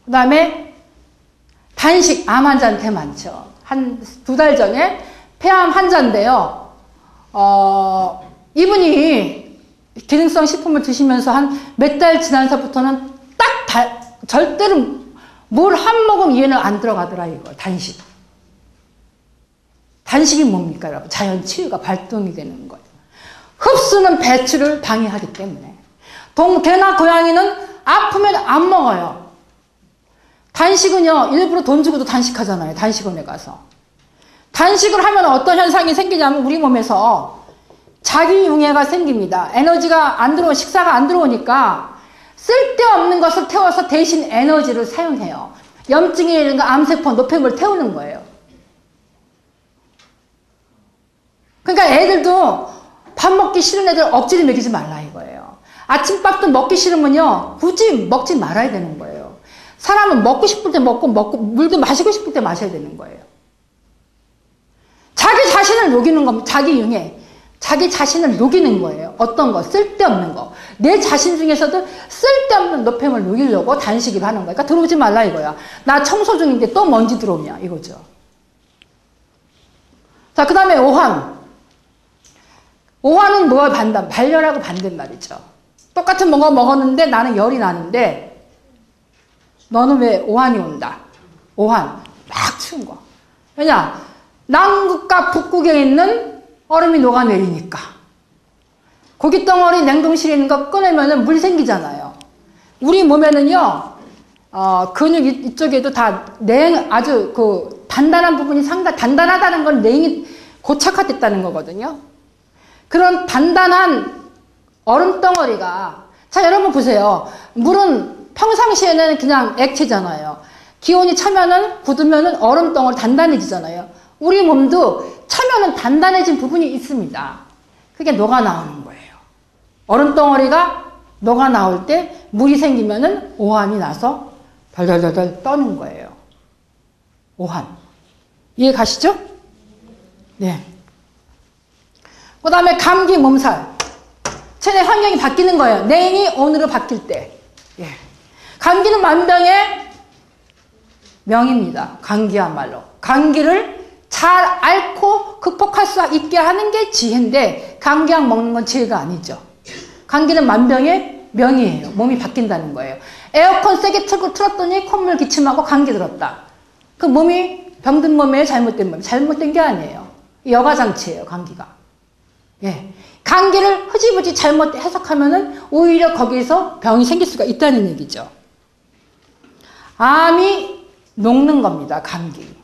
그 다음에 단식, 암 환자한테 많죠. 한 2달 전에 폐암 환자인데요. 이분이 기능성 식품을 드시면서 한 몇 달 지나서부터는 절대로 물 한 모금 이해는 안 들어가더라, 이거. 단식. 단식이 뭡니까, 여러분? 자연 치유가 발동이 되는 거예요. 흡수는 배출을 방해하기 때문에. 개나 고양이는 아프면 안 먹어요. 단식은요, 일부러 돈 주고도 단식하잖아요. 단식원에 가서. 단식을 하면 어떤 현상이 생기냐면 우리 몸에서 자기융해가 생깁니다. 에너지가 안 식사가 안 들어오니까 쓸데없는 것을 태워서 대신 에너지를 사용해요. 염증이라든가 암세포, 노폐물 태우는 거예요. 그러니까 애들도 밥 먹기 싫은 애들 억지로 먹이지 말라 이거예요. 아침밥도 먹기 싫으면요, 굳이 먹지 말아야 되는 거예요. 사람은 먹고 싶을 때 먹고 물도 마시고 싶을 때 마셔야 되는 거예요. 자기 자신을 녹이는 겁니다. 자기 융해. 자기 자신을 녹이는 거예요. 어떤 거? 쓸데없는 거. 내 자신 중에서도 쓸데없는 노폐물 녹이려고 단식을 하는 거예요. 그러니까 들어오지 말라 이거야. 나 청소 중인데 또 먼지 들어오냐 이거죠. 자, 그 다음에 오한. 오한은 뭐가 발열하고 반대말이죠. 똑같은 뭔가 먹었는데 나는 열이 나는데 너는 왜 오한이 온다? 오한. 막 추운 거. 왜냐? 남극과 북극에 있는 얼음이 녹아내리니까. 고깃덩어리 냉동실에 있는 거 꺼내면은 물 생기잖아요. 우리 몸에는요, 근육 이쪽에도 다 아주 단단한 부분이 단단하다는 건 냉이 고착화됐다는 거거든요. 그런 단단한 얼음덩어리가, 자, 여러분 보세요. 물은 평상시에는 그냥 액체잖아요. 기온이 차면은, 굳으면은 얼음덩어리 단단해지잖아요. 우리 몸도 차면은 단단해진 부분이 있습니다. 그게 녹아 나오는 거예요. 얼음덩어리가 녹아 나올 때 물이 생기면은 오한이 나서 덜덜덜 떠는 거예요. 오한. 이해 가시죠? 네. 그 다음에 감기, 몸살. 체내 환경이 바뀌는 거예요. 냉이 온으로 바뀔 때. 예. 감기는 만병의 명입니다. 감기야말로. 감기를 잘 앓고 극복할 수 있게 하는 게 지혜인데 감기약 먹는 건 지혜가 아니죠. 감기는 만병의 명이에요. 몸이 바뀐다는 거예요. 에어컨 세게 틀었더니 콧물 기침하고 감기 들었다. 그 몸이 병든 몸이에요? 잘못된 몸이에요? 잘못된 게 아니에요. 여가장치예요, 감기가. 예. 감기를 흐지부지 잘못 해석하면은 오히려 거기서 병이 생길 수가 있다는 얘기죠. 암이 녹는 겁니다. 감기.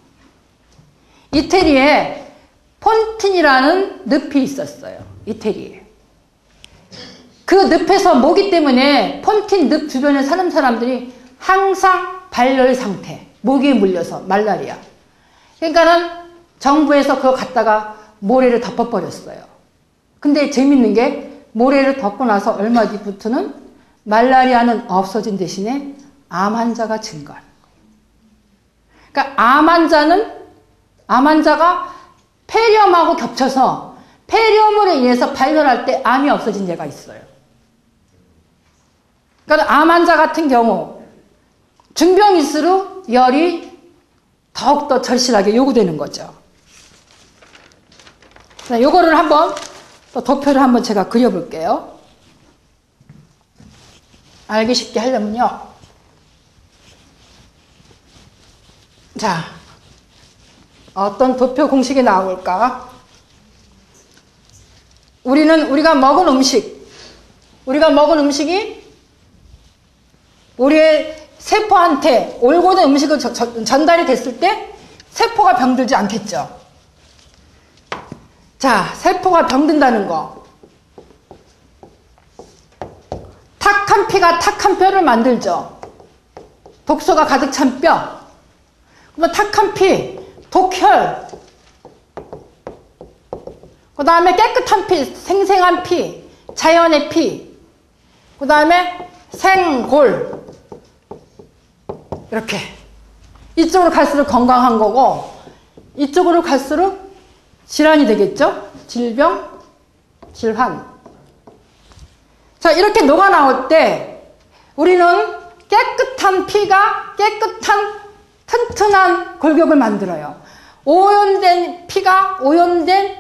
이태리에 폰틴이라는 늪이 있었어요. 이태리에. 그 늪에서 모기 때문에 폰틴 늪 주변에 사는 사람들이 항상 발열 상태, 모기에 물려서 말라리아. 그러니까는 정부에서 그거 갖다가 모래를 덮어버렸어요. 근데 재밌는 게 모래를 덮고 나서 얼마 뒤부터는 말라리아는 없어진 대신에 암 환자가 증가하는 거예요. 그러니까 암 환자가 폐렴하고 겹쳐서 폐렴으로 인해서 발열할 때 암이 없어진 예가 있어요. 그러니까 암 환자 같은 경우 중병일수록 열이 더욱더 절실하게 요구되는 거죠. 요거를 한번 또 도표를 한번 제가 그려볼게요. 알기 쉽게 하려면요. 자, 어떤 도표 공식이 나올까? 우리가 먹은 음식이 우리의 세포한테 올곧은 음식을 전달이 됐을 때 세포가 병들지 않겠죠. 자, 세포가 병든다는 거. 탁한 피가 탁한 뼈를 만들죠. 독소가 가득 찬 뼈. 그러면 탁한 피, 독혈. 그 다음에 깨끗한 피, 생생한 피, 자연의 피. 그 다음에 생골. 이렇게. 이쪽으로 갈수록 건강한 거고, 이쪽으로 갈수록 질환이 되겠죠? 질병, 질환. 자, 이렇게 녹아 나올 때 우리는 깨끗한 피가 깨끗한 튼튼한 골격을 만들어요. 오염된 피가 오염된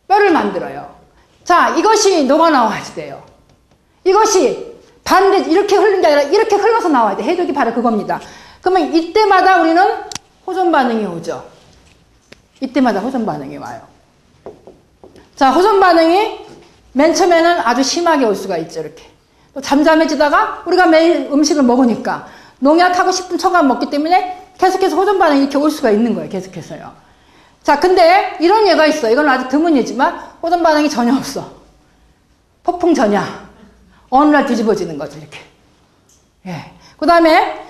뼈를 만들어요. 자, 이것이 녹아 나와야지 돼요. 이것이 반대, 이렇게 흐르는 게 아니라 이렇게 흘러서 나와야 돼. 해독이 바로 그겁니다. 그러면 이때마다 우리는 호전 반응이 오죠. 이때마다 호전 반응이 와요. 자, 호전 반응이 맨 처음에는 아주 심하게 올 수가 있죠. 이렇게. 또 잠잠해지다가 우리가 매일 음식을 먹으니까 농약하고 식품 첨가를 먹기 때문에 계속해서 호전 반응이 이렇게 올 수가 있는 거예요. 계속해서요. 자, 근데 이런 예가 있어. 이건 아주 드문 예지만 호전 반응이 전혀 없어. 폭풍 전야. 어느 날 뒤집어지는 거죠. 이렇게. 예. 그 다음에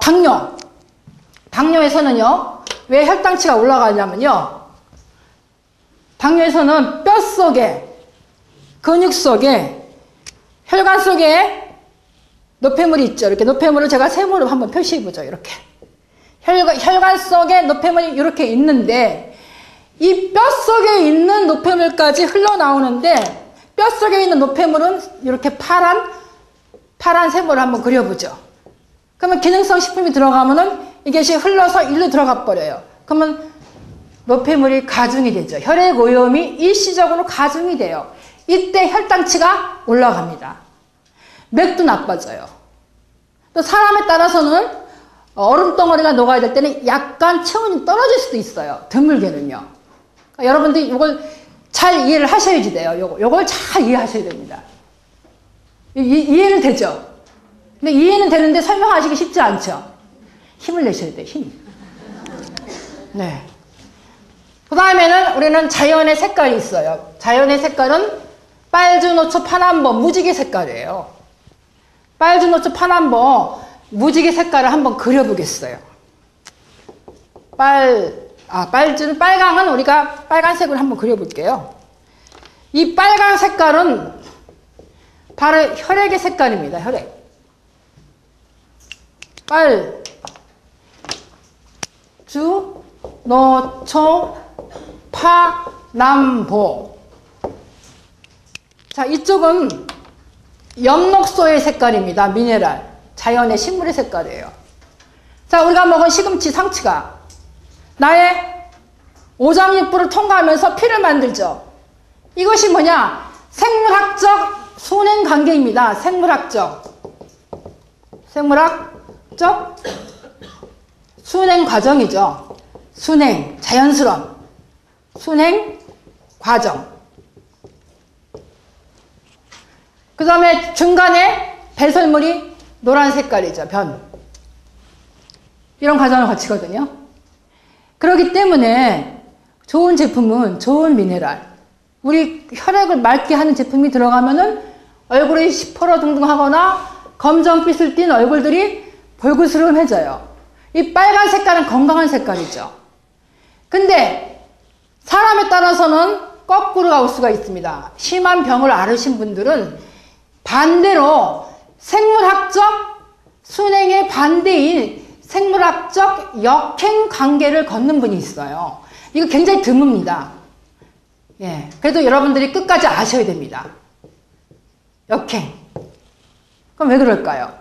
당뇨. 당뇨에서는요. 왜 혈당치가 올라가냐면요. 당뇨에서는 뼈 속에, 근육 속에, 혈관 속에 노폐물이 있죠. 이렇게 노폐물을 제가 세모로 한번 표시해보죠. 이렇게. 혈관 속에 노폐물이 이렇게 있는데, 이 뼈 속에 있는 노폐물까지 흘러나오는데, 뼈 속에 있는 노폐물은 이렇게 파란 세모를 한번 그려보죠. 그러면 기능성 식품이 들어가면은 이것이 흘러서 일로 들어가 버려요. 그러면 노폐물이 가중이 되죠. 혈액 오염이 일시적으로 가중이 돼요. 이때 혈당치가 올라갑니다. 맥도 나빠져요. 또 사람에 따라서는 얼음 덩어리가 녹아야 될 때는 약간 체온이 떨어질 수도 있어요. 드물게는요. 그러니까 여러분들이 이걸 잘 이해를 하셔야지 돼요. 요걸 잘 이해하셔야 됩니다. 이해는 되죠? 근데 이해는 되는데 설명하시기 쉽지 않죠? 힘을 내셔야 돼요, 힘. 네. 그 다음에는 우리는 자연의 색깔이 있어요. 자연의 색깔은 빨주노초 파남보 무지개 색깔이에요. 빨주노초 파남보 무지개 색깔을 한번 그려보겠어요. 빨강은 우리가 빨간색으로 한번 그려볼게요. 이 빨간 색깔은 바로 혈액의 색깔입니다. 혈액. 빨주노초 파남보. 자, 이쪽은 엽록소의 색깔입니다. 미네랄. 자연의 식물의 색깔이에요. 자, 우리가 먹은 시금치, 상추가 나의 오장육부를 통과하면서 피를 만들죠. 이것이 뭐냐? 생물학적 순행 관계입니다. 생물학적 순행 과정이죠. 순행, 자연스러운 순행 과정. 그 다음에 중간에 배설물이 노란 색깔이죠. 변. 이런 과정을 거치거든요. 그렇기 때문에 좋은 제품은 좋은 미네랄, 우리 혈액을 맑게 하는 제품이 들어가면은 얼굴이 시퍼러둥둥하거나 검정빛을 띤 얼굴들이 볼그스름해져요. 이 빨간 색깔은 건강한 색깔이죠. 근데 사람에 따라서는 거꾸로 가올 수가 있습니다. 심한 병을 앓으신 분들은 반대로 생물학적 순행의 반대인 생물학적 역행 관계를 걷는 분이 있어요. 이거 굉장히 드뭅니다. 예, 그래도 여러분들이 끝까지 아셔야 됩니다. 역행. 그럼 왜 그럴까요?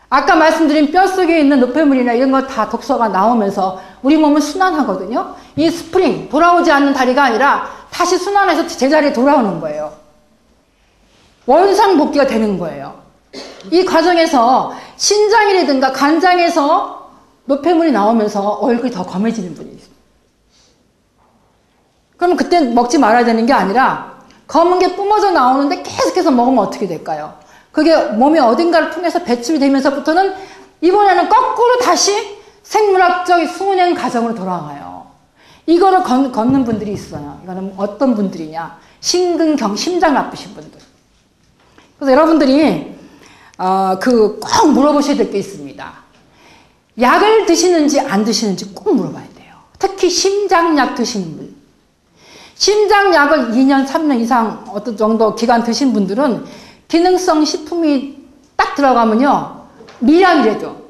아까 말씀드린 뼛속에 있는 노폐물이나 이런 거 다 독소가 나오면서 우리 몸은 순환하거든요. 이 스프링, 돌아오지 않는 다리가 아니라 다시 순환해서 제자리에 돌아오는 거예요. 원상복귀가 되는 거예요. 이 과정에서 신장이라든가 간장에서 노폐물이 나오면서 얼굴이 더 검해지는 분이 있어요. 그러면 그때 먹지 말아야 되는 게 아니라 검은 게 뿜어져 나오는데 계속해서 먹으면 어떻게 될까요? 그게 몸의 어딘가를 통해서 배출이 되면서부터는 이번에는 거꾸로 다시 생물학적 순행 과정으로 돌아가요. 이거를 걷는 분들이 있어요. 이거는 어떤 분들이냐? 심근경, 심장 나쁘신 분들. 그래서 여러분들이 꼭 물어보셔야 될 게 있습니다. 약을 드시는지 안 드시는지 꼭 물어봐야 돼요. 특히 심장약 드시는 분. 심장약을 2년, 3년 이상 어떤 정도 기간 드신 분들은 기능성 식품이 딱 들어가면요, 미량이래도.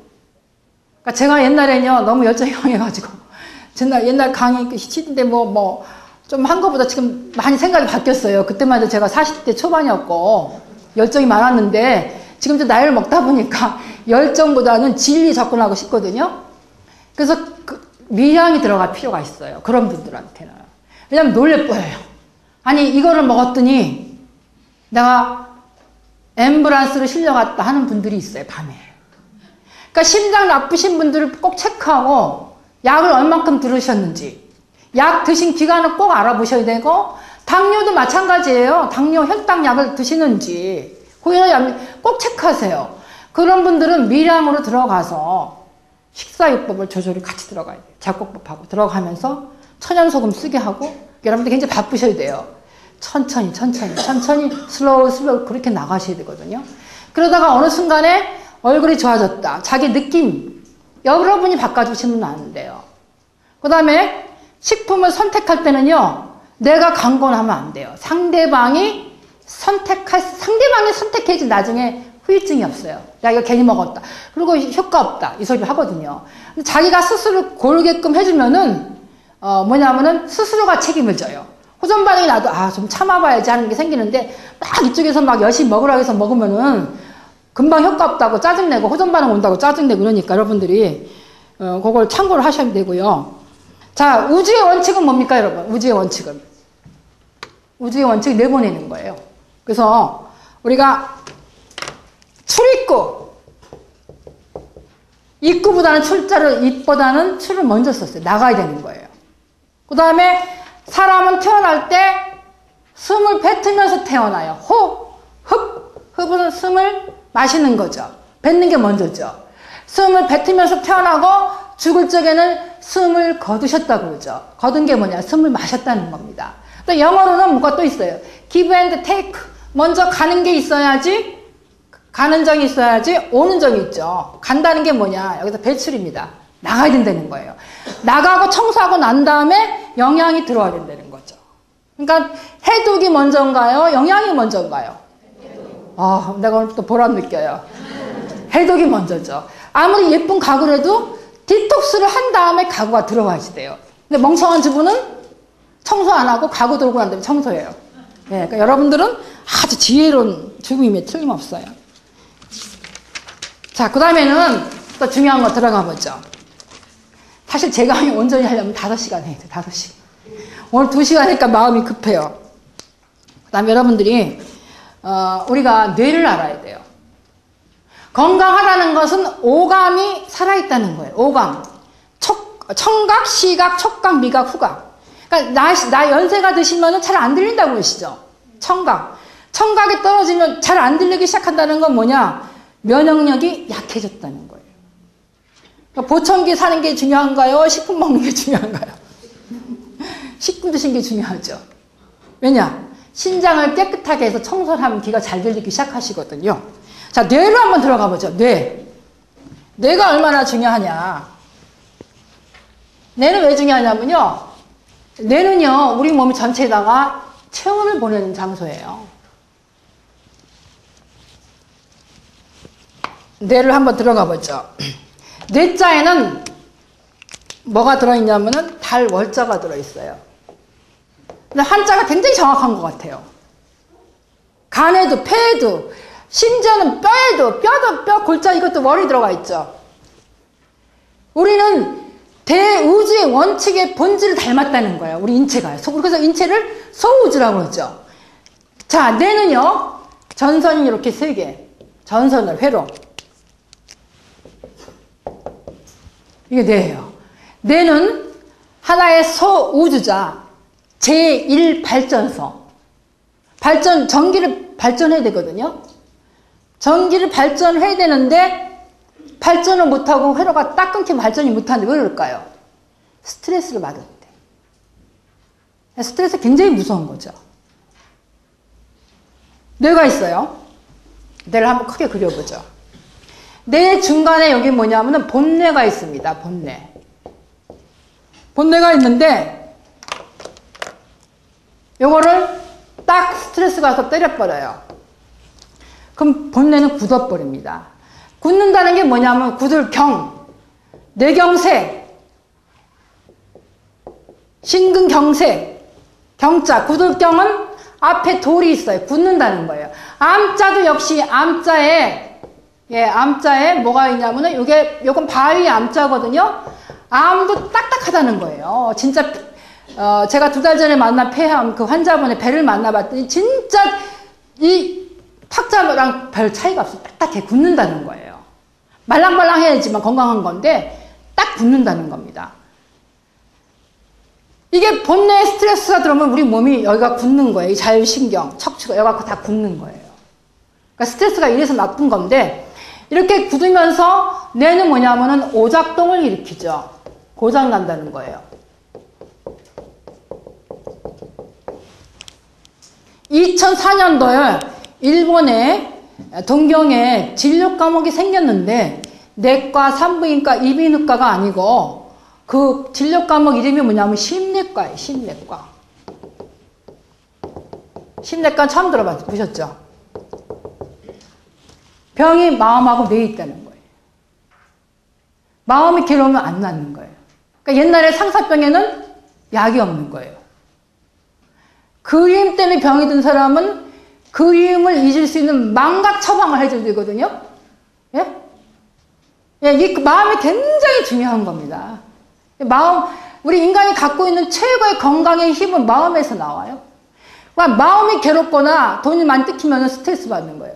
그러니까 제가 옛날에는요, 너무 열정이 강해가지고, 옛날 강의 시키는데 좀 한 거보다 지금 많이 생각이 바뀌었어요. 그때만 해도 제가 40대 초반이었고, 열정이 많았는데, 지금 좀 나이를 먹다 보니까 열정보다는 진리 접근하고 싶거든요. 그래서 미량이 들어갈 필요가 있어요. 그런 분들한테는. 왜냐면 놀래 뻔해요. 아니, 이거를 먹었더니 내가 앰뷸런스로 실려갔다 하는 분들이 있어요, 밤에. 그러니까 심장 나쁘신 분들을 꼭 체크하고 약을 얼만큼 들으셨는지, 약 드신 기간을 꼭 알아보셔야 되고, 당뇨도 마찬가지예요. 당뇨 혈당약을 드시는지 고혈압 꼭 체크하세요. 그런 분들은 미량으로 들어가서 식사요법을 조절이 같이 들어가야 돼요. 작곡법하고 들어가면서 천연소금 쓰게 하고, 여러분들 굉장히 바쁘셔야 돼요. 천천히 슬로우 그렇게 나가셔야 되거든요. 그러다가 어느 순간에 얼굴이 좋아졌다. 자기 느낌 여러분이 바꿔주시면 안 돼요. 그 다음에 식품을 선택할 때는요, 내가 강권하면 안 돼요. 상대방이 선택해야지 나중에 후유증이 없어요. 야, 이거 괜히 먹었다. 그리고 효과 없다. 이 소리 하거든요. 근데 자기가 스스로 고르게끔 해주면은, 뭐냐면은 스스로가 책임을 져요. 호전 반응이 나도, 좀 참아봐야지 하는 게 생기는데, 막 이쪽에서 막 열심히 먹으라고 해서 먹으면은, 금방 효과 없다고 짜증내고, 호전 반응 온다고 짜증내고 그러니까 여러분들이, 그걸 참고를 하셔야 되고요. 자, 우주의 원칙은 뭡니까, 여러분? 우주의 원칙은. 우주의 원칙을 내보내는 거예요. 그래서, 우리가 출입구. 입구보다는 입보다는 출을 먼저 썼어요. 나가야 되는 거예요. 그 다음에, 사람은 태어날 때 숨을 뱉으면서 태어나요. 흡은 숨을 마시는 거죠. 뱉는 게 먼저죠. 숨을 뱉으면서 태어나고 죽을 적에는 숨을 거두셨다고 그러죠. 거둔 게 뭐냐? 숨을 마셨다는 겁니다. 또 영어로는 뭐가 또 있어요. give and take. 먼저 가는 게 있어야지, 가는 정이 있어야지 오는 정이 있죠. 간다는 게 뭐냐? 여기서 배출입니다. 나가야 된다는 거예요. 나가고 청소하고 난 다음에 영양이 들어와야 된다는 거죠. 그러니까 해독이 먼저인가요? 영양이 먼저인가요? 내가 오늘 또 보람 느껴요. 해독이 먼저죠. 아무리 예쁜 가구를 해도 디톡스를 한 다음에 가구가 들어와야지 돼요. 근데 멍청한 주부는 청소 안 하고 가구 들고 난 다음에 청소해요. 그러니까 여러분들은 아주 지혜로운 주부임에 틀림없어요. 자, 그 다음에는 또 중요한 거 들어가 보죠. 사실 제 강의 온전히 하려면 5시간 해야 돼요. 5시간. 오늘 2시간 하니까 마음이 급해요. 그 다음에 여러분들이 우리가 뇌를 알아야 돼요. 건강하다는 것은 오감이 살아있다는 거예요. 오감. 청각, 시각, 촉각, 미각, 후각. 그러니까 나 연세가 드시면 잘 안 들린다고 그러시죠. 청각. 청각이 떨어지면 잘 안 들리기 시작한다는 건 뭐냐? 면역력이 약해졌다는 거예요. 그러니까 보청기 사는 게 중요한가요? 식품 먹는 게 중요한가요? 식품 드시는 게 중요하죠. 왜냐? 신장을 깨끗하게 해서 청소를 하면 귀가 잘 들리기 시작하시거든요. 자, 뇌로 한번 들어가 보죠. 뇌. 뇌가 얼마나 중요하냐. 뇌는 왜 중요하냐면요. 뇌는요, 우리 몸 전체에다가 체온을 보내는 장소예요. 뇌를 한번 들어가 보죠. 뇌자에는 뭐가 들어있냐면은 달월자가 들어있어요. 근데 한자가 굉장히 정확한 것 같아요. 간에도, 폐에도, 심지어는 뼈에도, 뼈, 골자 이것도 월이 들어가 있죠. 우리는 대우주의 원칙의 본질을 닮았다는 거예요. 우리 인체가요. 그래서 인체를 소우주라고 그러죠. 자, 뇌는요, 전선이 이렇게 3개. 전선을 회로. 이게 뇌예요. 뇌는 하나의 소우주자, 제1발전소. 전기를 발전해야 되거든요. 전기를 발전해야 되는데, 발전을 못하고 회로가 딱 끊기면 발전이 못하는데 왜 그럴까요? 스트레스를 받을 때. 스트레스 굉장히 무서운 거죠. 뇌가 있어요. 뇌를 한번 크게 그려보죠. 뇌 중간에 여기 뭐냐면은 본뇌가 있습니다. 본뇌. 본뇌가 있는데 요거를 딱 스트레스가 와서 때려버려요. 그럼 본뇌는 굳어버립니다. 굳는다는 게 뭐냐면 굳을경, 뇌경색, 신근경색, 경자, 굳을경은 앞에 돌이 있어요. 굳는다는 거예요. 암자도 역시 암자에 뭐가 있냐면은 요건 바위 암자거든요. 암도 딱딱하다는 거예요. 진짜 제가 2달 전에 만난 폐암 그 환자분의 배를 만나봤더니 진짜 이 탁자랑 별 차이가 없어. 딱딱해 굳는다는 거예요. 말랑말랑해야지만 건강한 건데 딱 굳는다는 겁니다. 이게 본뇌에 스트레스가 들어오면 우리 몸이 여기가 굳는 거예요. 이 자율신경, 척추가 여기가 다 굳는 거예요. 그러니까 스트레스가 이래서 나쁜 건데 이렇게 굳으면서 뇌는 뭐냐면은 오작동을 일으키죠. 고장 난다는 거예요. 2004년도에 일본의 동경에 진료 과목이 생겼는데 내과, 산부인과, 이비인후과가 아니고 그 진료 과목 이름이 뭐냐면 심내과예요. 심내과. 심내과 처음 들어보셨죠? 병이 마음하고 뇌에 있다는 거예요. 마음이 괴로우면 안 낫는 거예요. 그러니까 옛날에 상사병에는 약이 없는 거예요. 그림 때문에 병이 든 사람은 그림을 잊을 수 있는 망각 처방을 해줘야 되거든요. 예? 예, 이 마음이 굉장히 중요한 겁니다. 우리 인간이 갖고 있는 최고의 건강의 힘은 마음에서 나와요. 그러니까 마음이 괴롭거나 돈이 많이 뜯기면 스트레스 받는 거예요.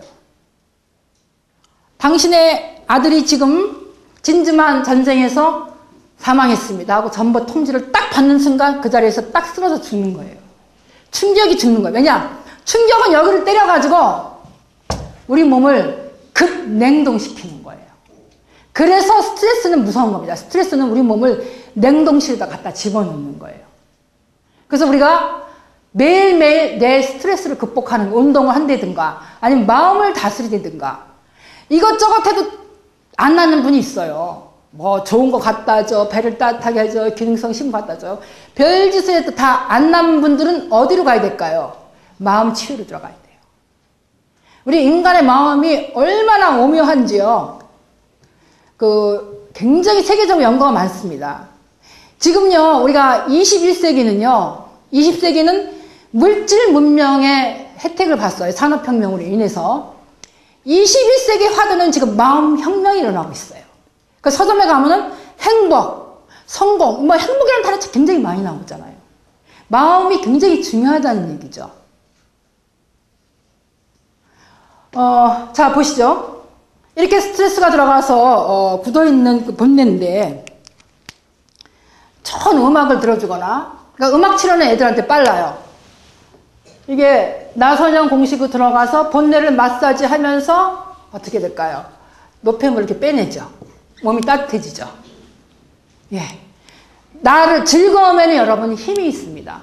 당신의 아들이 지금 진주만 전쟁에서 사망했습니다 하고 전부 통지를 딱 받는 순간 그 자리에서 딱 쓰러져 죽는 거예요. 충격이 죽는 거예요. 왜냐? 충격은 여기를 때려가지고 우리 몸을 급냉동시키는 거예요. 그래서 스트레스는 무서운 겁니다. 스트레스는 우리 몸을 냉동실에다 갖다 집어넣는 거예요. 그래서 우리가 매일매일 내 스트레스를 극복하는 운동을 한다든가 아니면 마음을 다스리든가 이것저것 해도 안 낫는 분이 있어요. 뭐 좋은 거 갖다 줘, 배를 따뜻하게 해줘, 기능성 식품 갖다 줘. 별짓을 해도 다 안 낫는 분들은 어디로 가야 될까요? 마음 치유로 들어가야 돼요. 우리 인간의 마음이 얼마나 오묘한지요. 굉장히 세계적으로 연구가 많습니다. 지금요, 우리가 20세기는 물질 문명의 혜택을 봤어요. 산업혁명으로 인해서. 21세기 화두는 지금 마음혁명이 일어나고 있어요. 그 서점에 가면은 행복, 성공, 뭐 행복이라는 단어 굉장히 많이 나오잖아요. 마음이 굉장히 중요하다는 얘기죠. 자, 보시죠. 이렇게 스트레스가 들어가서, 굳어있는 그 본뇌인데, 좋은 음악을 들어주거나, 그러니까 음악 치료는 애들한테 빨라요. 이게 나선형 공식으로 들어가서 본뇌를 마사지 하면서 어떻게 될까요? 노폐물을 이렇게 빼내죠. 몸이 따뜻해지죠. 예. 나를 즐거우면 여러분 힘이 있습니다.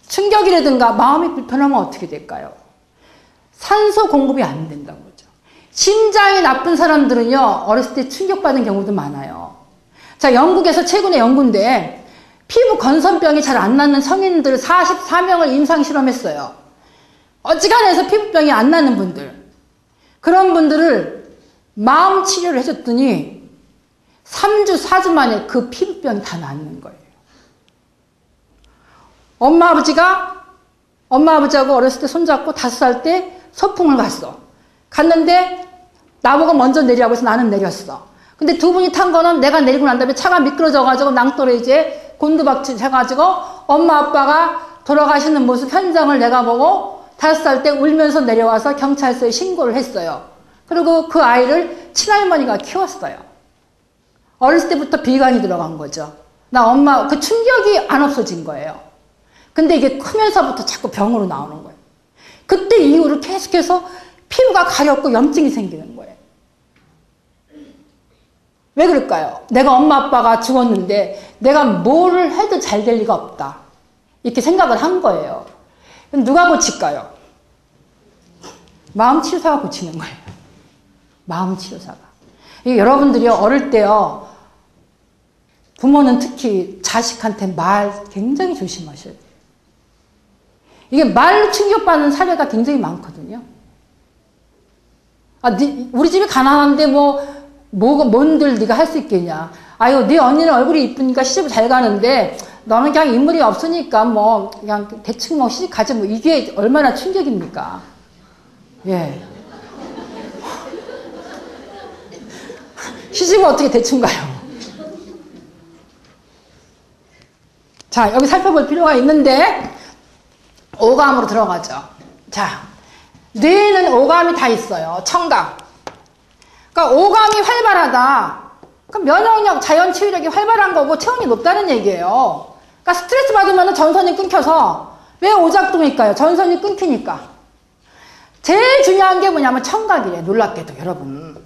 충격이라든가 마음이 불편하면 어떻게 될까요? 산소 공급이 안 된다고 그러죠. 심장이 나쁜 사람들은요, 어렸을 때 충격받은 경우도 많아요. 자, 영국에서 최근의 연구인데, 피부 건선병이 잘 안 낫는 성인들 44명을 임상 실험했어요. 어지간해서 피부병이 안 나는 분들. 그런 분들을 마음 치료를 해줬더니 3주, 4주 만에 그 피부병이 다 낫는 거예요. 엄마, 아버지하고 어렸을 때 손잡고 5살 때 소풍을 갔어. 갔는데 나보고 먼저 내리라고 해서 나는 내렸어. 근데 두 분이 탄 거는 내가 내리고 난 다음에 차가 미끄러져가지고 낭떠러 이제 곤두박질 해가지고 엄마 아빠가 돌아가시는 모습 현장을 내가 보고 5살 때 울면서 내려와서 경찰서에 신고를 했어요. 그리고 그 아이를 친할머니가 키웠어요. 어렸을 때부터 비관이 들어간 거죠. 나 엄마 그 충격이 안 없어진 거예요. 근데 이게 크면서부터 자꾸 병으로 나오는 거예요. 그때 이후로 계속해서 피부가 가렵고 염증이 생기는 거예요. 왜 그럴까요? 내가 엄마 아빠가 죽었는데 내가 뭘 해도 잘 될 리가 없다. 이렇게 생각을 한 거예요. 그럼 누가 고칠까요? 마음치료사가 고치는 거예요. 마음치료사가. 여러분들이 어릴 때요, 부모는 특히 자식한테 말 굉장히 조심하셔야 돼요. 이게 말로 충격받는 사례가 굉장히 많거든요. 우리 집이 가난한데 뭔들 네가 할 수 있겠냐. 아유, 네 언니는 얼굴이 이쁘니까 시집 잘 가는데 너는 그냥 인물이 없으니까 그냥 대충 시집 가지 이게 얼마나 충격입니까? 예. 시집은 어떻게 대충 가요? 자, 여기 살펴볼 필요가 있는데 오감으로 들어가죠. 자, 뇌에는 오감이 다 있어요. 청각. 그러니까 오감이 활발하다. 그러니까 면역력, 자연 치유력이 활발한 거고 체온이 높다는 얘기예요. 그러니까 스트레스 받으면 전선이 끊겨서 왜 오작동일까요? 전선이 끊기니까. 제일 중요한 게 뭐냐면 청각이래요. 놀랍게도 여러분.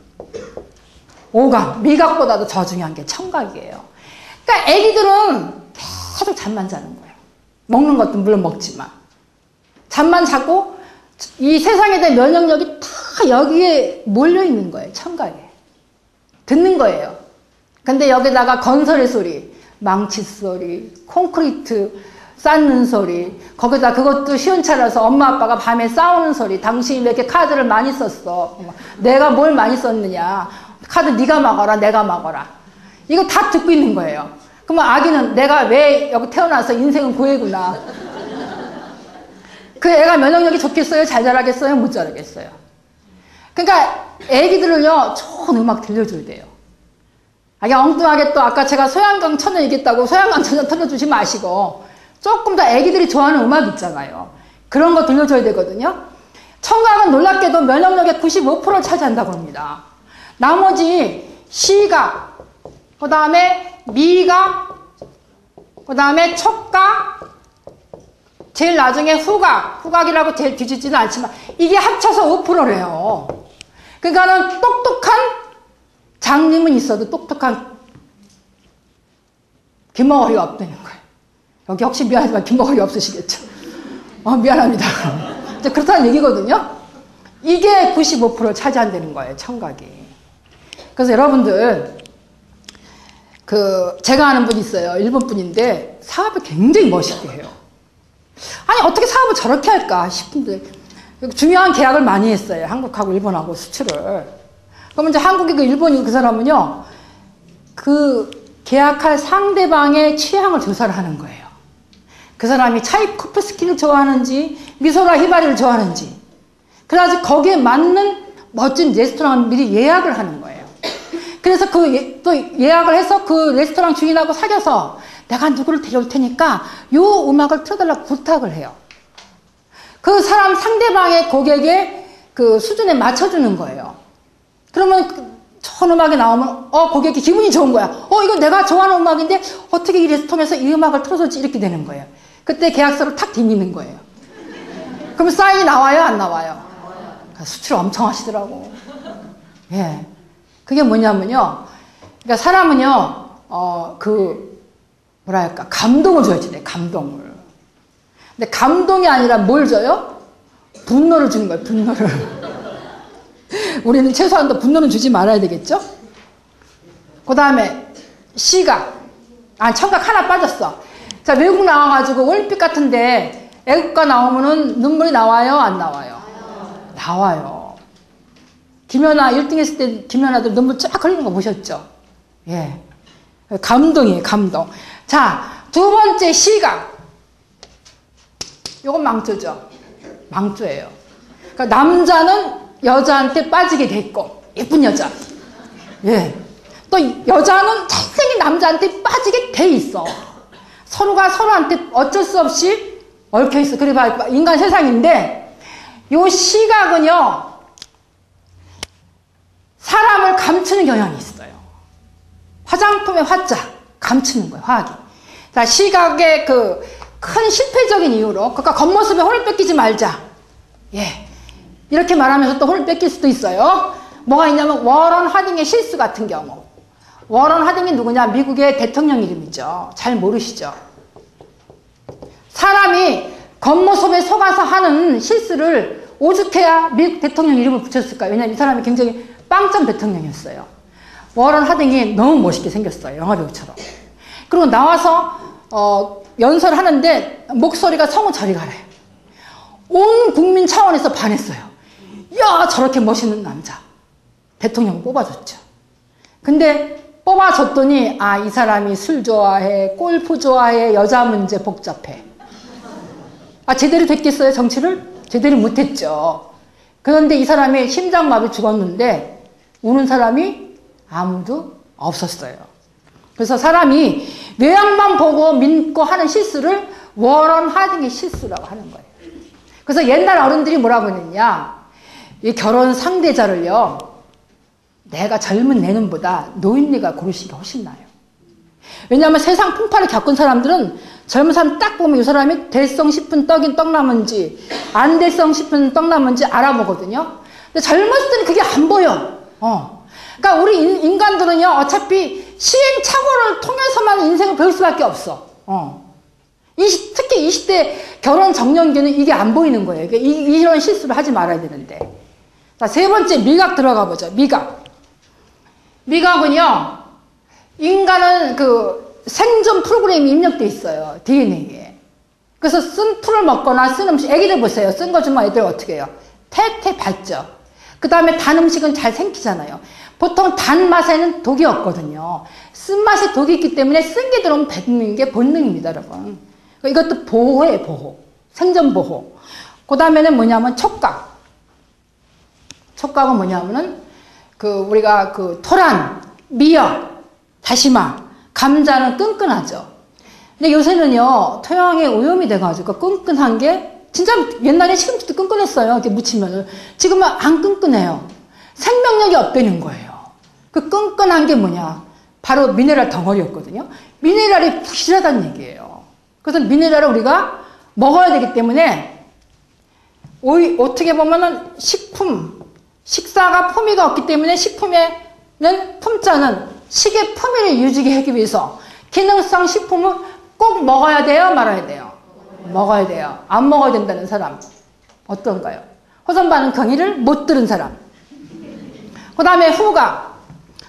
오감, 미각보다도 더 중요한 게 청각이에요. 그러니까 애기들은 계속 잠만 자는 거예요. 먹는 것도 물론 먹지만. 잠만 자고 이 세상에 대한 면역력이 다 여기에 몰려있는 거예요. 청각에. 듣는 거예요. 근데 여기다가 건설의 소리, 망치 소리, 콘크리트 쌓는 소리, 거기다 그것도 시원찮아서 엄마 아빠가 밤에 싸우는 소리, 당신이 왜 이렇게 카드를 많이 썼어? 내가 뭘 많이 썼느냐? 카드 네가 막아라, 내가 막아라. 이거 다 듣고 있는 거예요. 그러면 아기는 내가 왜 여기 태어나서 인생은 고해구나. 그 애가 면역력이 좋겠어요? 잘 자라겠어요? 못 자라겠어요? 그러니까 애기들을요, 좋은 음악 들려줘야 돼요. 그냥 엉뚱하게 또 아까 제가 소양강 천연 얘기했다고 소양강 천연 틀어주지 마시고 조금 더 애기들이 좋아하는 음악 있잖아요. 그런 거 들려줘야 되거든요. 청각은 놀랍게도 면역력의 95%를 차지한다고 합니다. 나머지 시각, 그 다음에 미각, 그 다음에 촉각, 제일 나중에 후각이라고 제일 뒤지지는 않지만 이게 합쳐서 5%래요. 그러니까는 똑똑한 장님은 있어도 똑똑한 귀머거리가 없다는 거예요. 여기 혹시 미안하지만 귀머거리 없으시겠죠? 미안합니다. 그렇다는 얘기거든요. 이게 95%를 차지한다는 거예요, 청각이. 그래서 여러분들, 제가 아는 분이 있어요. 일본 분인데 사업을 굉장히 멋있게 해요. 아니, 어떻게 사업을 저렇게 할까 싶은데, 중요한 계약을 많이 했어요. 한국하고 일본하고 수출을. 그러면 이제 한국이고 일본이고 그 사람은요, 그 계약할 상대방의 취향을 조사를 하는 거예요. 그 사람이 차이코프스키를 좋아하는지, 미소라 히바리를 좋아하는지. 그래가지고 거기에 맞는 멋진 레스토랑을 미리 예약을 하는 거예요. 그래서 또 예약을 해서 그 레스토랑 주인하고 사귀어서 내가 누구를 데려올 테니까 요 음악을 틀어달라고 부탁을 해요. 그 사람 상대방의 고객의 그 수준에 맞춰주는 거예요. 그러면 좋은 음악이 나오면 고객이 기분이 좋은 거야. 이거 내가 좋아하는 음악인데 어떻게 이 레스토랑에서 이 음악을 틀어줬지? 이렇게 되는 거예요. 그때 계약서를 탁 뒤미는 거예요. 그럼 사인이 나와요, 안 나와요? 수출 엄청 하시더라고. 예. 그게 뭐냐면요. 그러니까 사람은요, 뭐랄까, 감동을 줘야지 돼, 감동을. 근데 감동이 아니라 뭘 줘요? 분노를 주는 거예요, 분노를. 우리는 최소한 더 분노는 주지 말아야 되겠죠? 그 다음에, 시각. 청각 하나 빠졌어. 자, 외국 나와가지고 올림픽 같은데 애국가 나오면은 눈물이 나와요, 안 나와요? 나와요. 김연아 1등 했을 때 김연아들 눈물 쫙 흘리는 거 보셨죠? 예. 감동이에요, 감동. 자, 두 번째 시각. 요건 망조죠. 망조예요. 그러니까 남자는 여자한테 빠지게 돼 있고, 예쁜 여자. 예. 또 여자는 잘생긴 남자한테 빠지게 돼 있어. 서로가 서로한테 어쩔 수 없이 얽혀 있어. 그래 봐, 인간 세상인데, 요 시각은요, 사람을 감추는 경향이 있어요. 화장품의 화자, 감추는 거예요, 화학이. 자, 시각의 큰 실패적인 이유로, 그러니까 겉모습에 혼을 뺏기지 말자. 예. 이렇게 말하면서 또 혼을 뺏길 수도 있어요. 뭐가 있냐면, 워런 하딩의 실수 같은 경우. 워런 하딩이 누구냐? 미국의 대통령 이름이죠. 잘 모르시죠? 사람이 겉모습에 속아서 하는 실수를 오죽해야 미국 대통령 이름을 붙였을까요? 왜냐면 이 사람이 굉장히 빵점 대통령이었어요. 워런 하딩이 너무 멋있게 생겼어요. 영화배우처럼. 그리고 나와서 연설을 하는데 목소리가 성우 저리 가래요. 온 국민 차원에서 반했어요. 야, 저렇게 멋있는 남자. 대통령 뽑아줬죠. 근데 뽑아줬더니 이 사람이 술 좋아해, 골프 좋아해, 여자 문제 복잡해. 제대로 됐겠어요, 정치를? 제대로 못했죠. 그런데 이 사람이 심장마비 죽었는데 우는 사람이 아무도 없었어요. 그래서 사람이 외양만 보고 믿고 하는 실수를 워런 하딩의 실수라고 하는 거예요. 그래서 옛날 어른들이 뭐라고 했느냐, 이 결혼 상대자를요, 내가 젊은 내 눈보다 노인네가 고르시기가 훨씬 나아요. 왜냐하면 세상 풍파를 겪은 사람들은 젊은 사람 딱 보면 이 사람이 될성 싶은 떡인 떡나무인지 안 될성 싶은 떡나무인지 알아보거든요. 근데 젊었을 때는 그게 안 보여. 그러니까 우리 인간들은요, 어차피 시행착오를 통해서만 인생을 배울 수밖에 없어. 특히 20대 결혼 정년기는 이게 안 보이는 거예요. 그러니까 이런 실수를 하지 말아야 되는데. 자, 세 번째, 미각 들어가 보죠. 미각은요, 인간은 생존 프로그램이 입력돼 있어요. DNA에. 그래서 쓴 풀을 먹거나 쓴 음식, 애기들 보세요. 쓴 거 주면 애들 어떻게 해요? 태태 밟죠. 그 다음에 단 음식은 잘 생기잖아요. 보통 단맛에는 독이 없거든요. 쓴맛에 독이 있기 때문에 쓴 게 들어오면 뱉는 게 본능입니다, 여러분. 이것도 보호예요, 보호. 생존 보호. 그 다음에는 뭐냐면 촉각. 촉각은 뭐냐면은 우리가 토란, 미역, 다시마, 감자는 끈끈하죠. 근데 요새는요, 토양에 오염이 돼가지고 끈끈한 게 진짜 옛날에 시금치도 끈끈했어요. 이렇게 무치면은. 지금은 안 끈끈해요. 생명력이 없다는 거예요. 그 끈끈한 게 뭐냐? 바로 미네랄 덩어리였거든요. 미네랄이 부실하다는 얘기예요. 그래서 미네랄을 우리가 먹어야 되기 때문에 어떻게 보면은 식사가 품위가 없기 때문에 식품에는 품자는 식의 품위를 유지하기 위해서 기능성 식품을 꼭 먹어야 돼요? 말아야 돼요? 먹어야 돼요. 안 먹어야 된다는 사람 어떤가요? 호전 반응 강의를 못 들은 사람. 그 다음에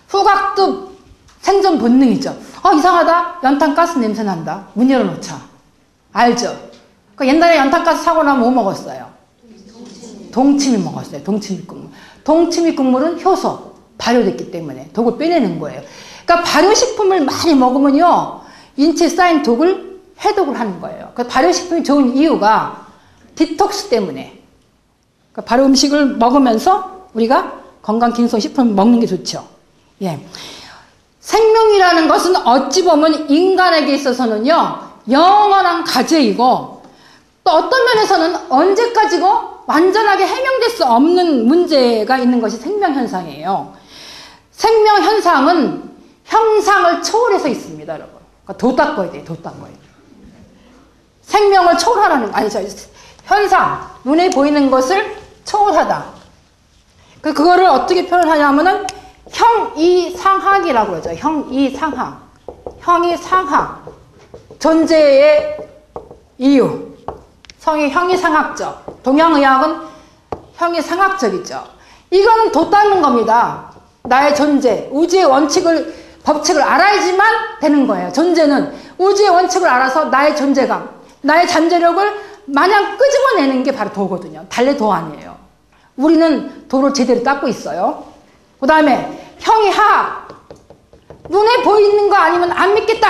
후각도 생존 본능이죠. 이상하다. 연탄가스 냄새 난다. 문 열어놓자. 알죠? 옛날에 연탄가스 사고 나면 뭐 먹었어요? 동치미 먹었어요. 동치미 국물. 동치미 국물은 효소, 발효됐기 때문에 독을 빼내는 거예요. 그러니까 발효식품을 많이 먹으면요, 인체에 쌓인 독을 해독을 하는 거예요. 그 발효식품이 좋은 이유가 디톡스 때문에. 그러니까 발효 음식을 먹으면서 우리가 건강 기능성 식품을 먹는 게 좋죠. 예. 생명이라는 것은 어찌 보면 인간에게 있어서는요, 영원한 과제이고, 또 어떤 면에서는 언제까지고 완전하게 해명될 수 없는 문제가 있는 것이 생명현상이에요. 생명현상은 형상을 초월해서 있습니다, 여러분. 그러니까 도 닦아야 돼요, 도 닦아야 돼요. 생명을 초월하라는, 현상, 눈에 보이는 것을 초월하다. 그거를 어떻게 표현하냐면은 형이상학이라고 그러죠. 형이상학. 형이상학. 존재의 이유. 형이상학적. 동양의학은 형이상학적이죠. 이건 돋닿는 겁니다. 나의 존재, 우주의 법칙을 알아야지만 되는 거예요. 존재는 우주의 원칙을 알아서 나의 존재감, 나의 잠재력을 마냥 끄집어내는 게 바로 도거든요. 달래 도 아니에요. 우리는 도를 제대로 닦고 있어요. 그 다음에 형이하학. 눈에 보이는 거 아니면 안 믿겠다.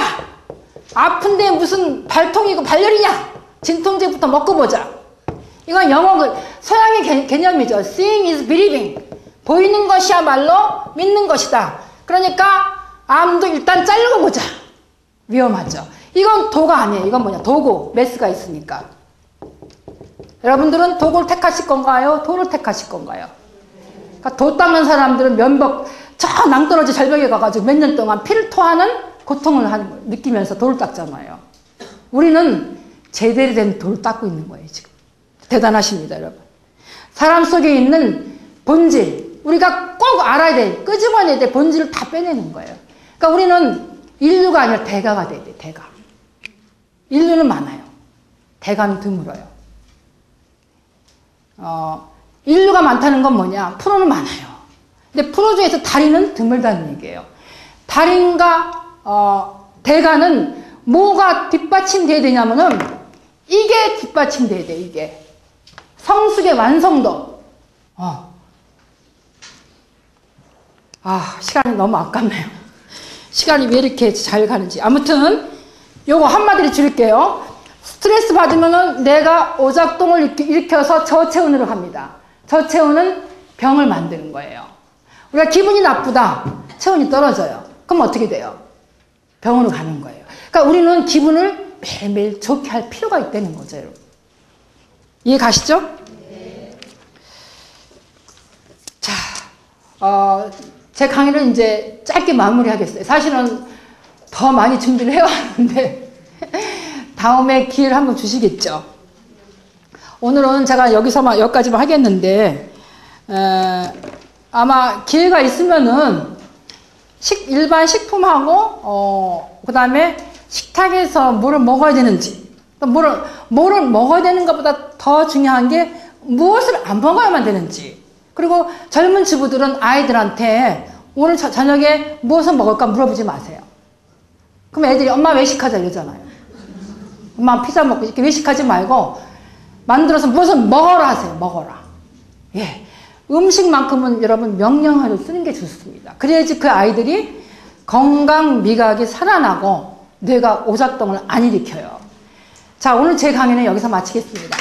아픈데 무슨 발통이고 발열이냐. 진통제부터 먹고 보자. 이건 영어 서양의 개념이죠. Seeing is believing. 보이는 것이야말로 믿는 것이다. 그러니까 암도 일단 자르고 보자. 위험하죠. 이건 도가 아니에요. 이건 뭐냐. 도구. 메스가 있으니까. 여러분들은 도구를 택하실 건가요? 도를 택하실 건가요? 그러니까 도 닦는 사람들은 면벽 저 낭떠러지 절벽에 가가지고 몇 년 동안 피를 토하는 고통을 느끼면서 돌을 닦잖아요. 우리는 제대로 된 돌을 닦고 있는 거예요, 지금. 대단하십니다, 여러분. 사람 속에 있는 본질, 우리가 꼭 알아야 돼. 끄집어내야 돼. 본질을 다 빼내는 거예요. 그러니까 우리는 인류가 아니라 대가가 돼야 돼, 대가. 인류는 많아요. 대가는 드물어요. 인류가 많다는 건 뭐냐? 프로는 많아요. 근데 프로 중에서 달인은 드물다는 얘기예요. 달인과 대가는 뭐가 뒷받침돼야 되냐면은 이게 뒷받침돼야 돼, 이게. 성숙의 완성도. 시간이 너무 아깝네요. 시간이 왜 이렇게 잘 가는지. 아무튼 요거 한마디로 줄일게요. 스트레스 받으면은 내가 오작동을 일으켜서 저체온으로 갑니다. 저체온은 병을 만드는 거예요. 우리가 기분이 나쁘다. 체온이 떨어져요. 그럼 어떻게 돼요? 병으로 가는 거예요. 그러니까 우리는 기분을 매일매일 좋게 할 필요가 있다는 거죠, 여러분. 이해 가시죠? 네. 자, 제 강의를 이제 짧게 마무리하겠어요. 사실은 더 많이 준비를 해왔는데 다음에 기회를 한번 주시겠죠. 오늘은 제가 여기까지만 하겠는데 아마 기회가 있으면은 일반 식품하고 그 다음에 식탁에서 뭐를 먹어야 되는지, 뭐를 먹어야 되는 것보다 더 중요한 게 무엇을 안 먹어야만 되는지, 그리고 젊은 주부들은 아이들한테 오늘 저녁에 무엇을 먹을까 물어보지 마세요. 그럼 애들이 엄마 외식하자 이러잖아요. 엄마 피자 먹고 이렇게 외식하지 말고 만들어서 무엇을 먹어라 하세요. 먹어라. 예. 음식만큼은 여러분 명령어를 쓰는 게 좋습니다. 그래야지 그 아이들이 건강 미각이 살아나고 뇌가 오작동을 안 일으켜요. 자, 오늘 제 강의는 여기서 마치겠습니다.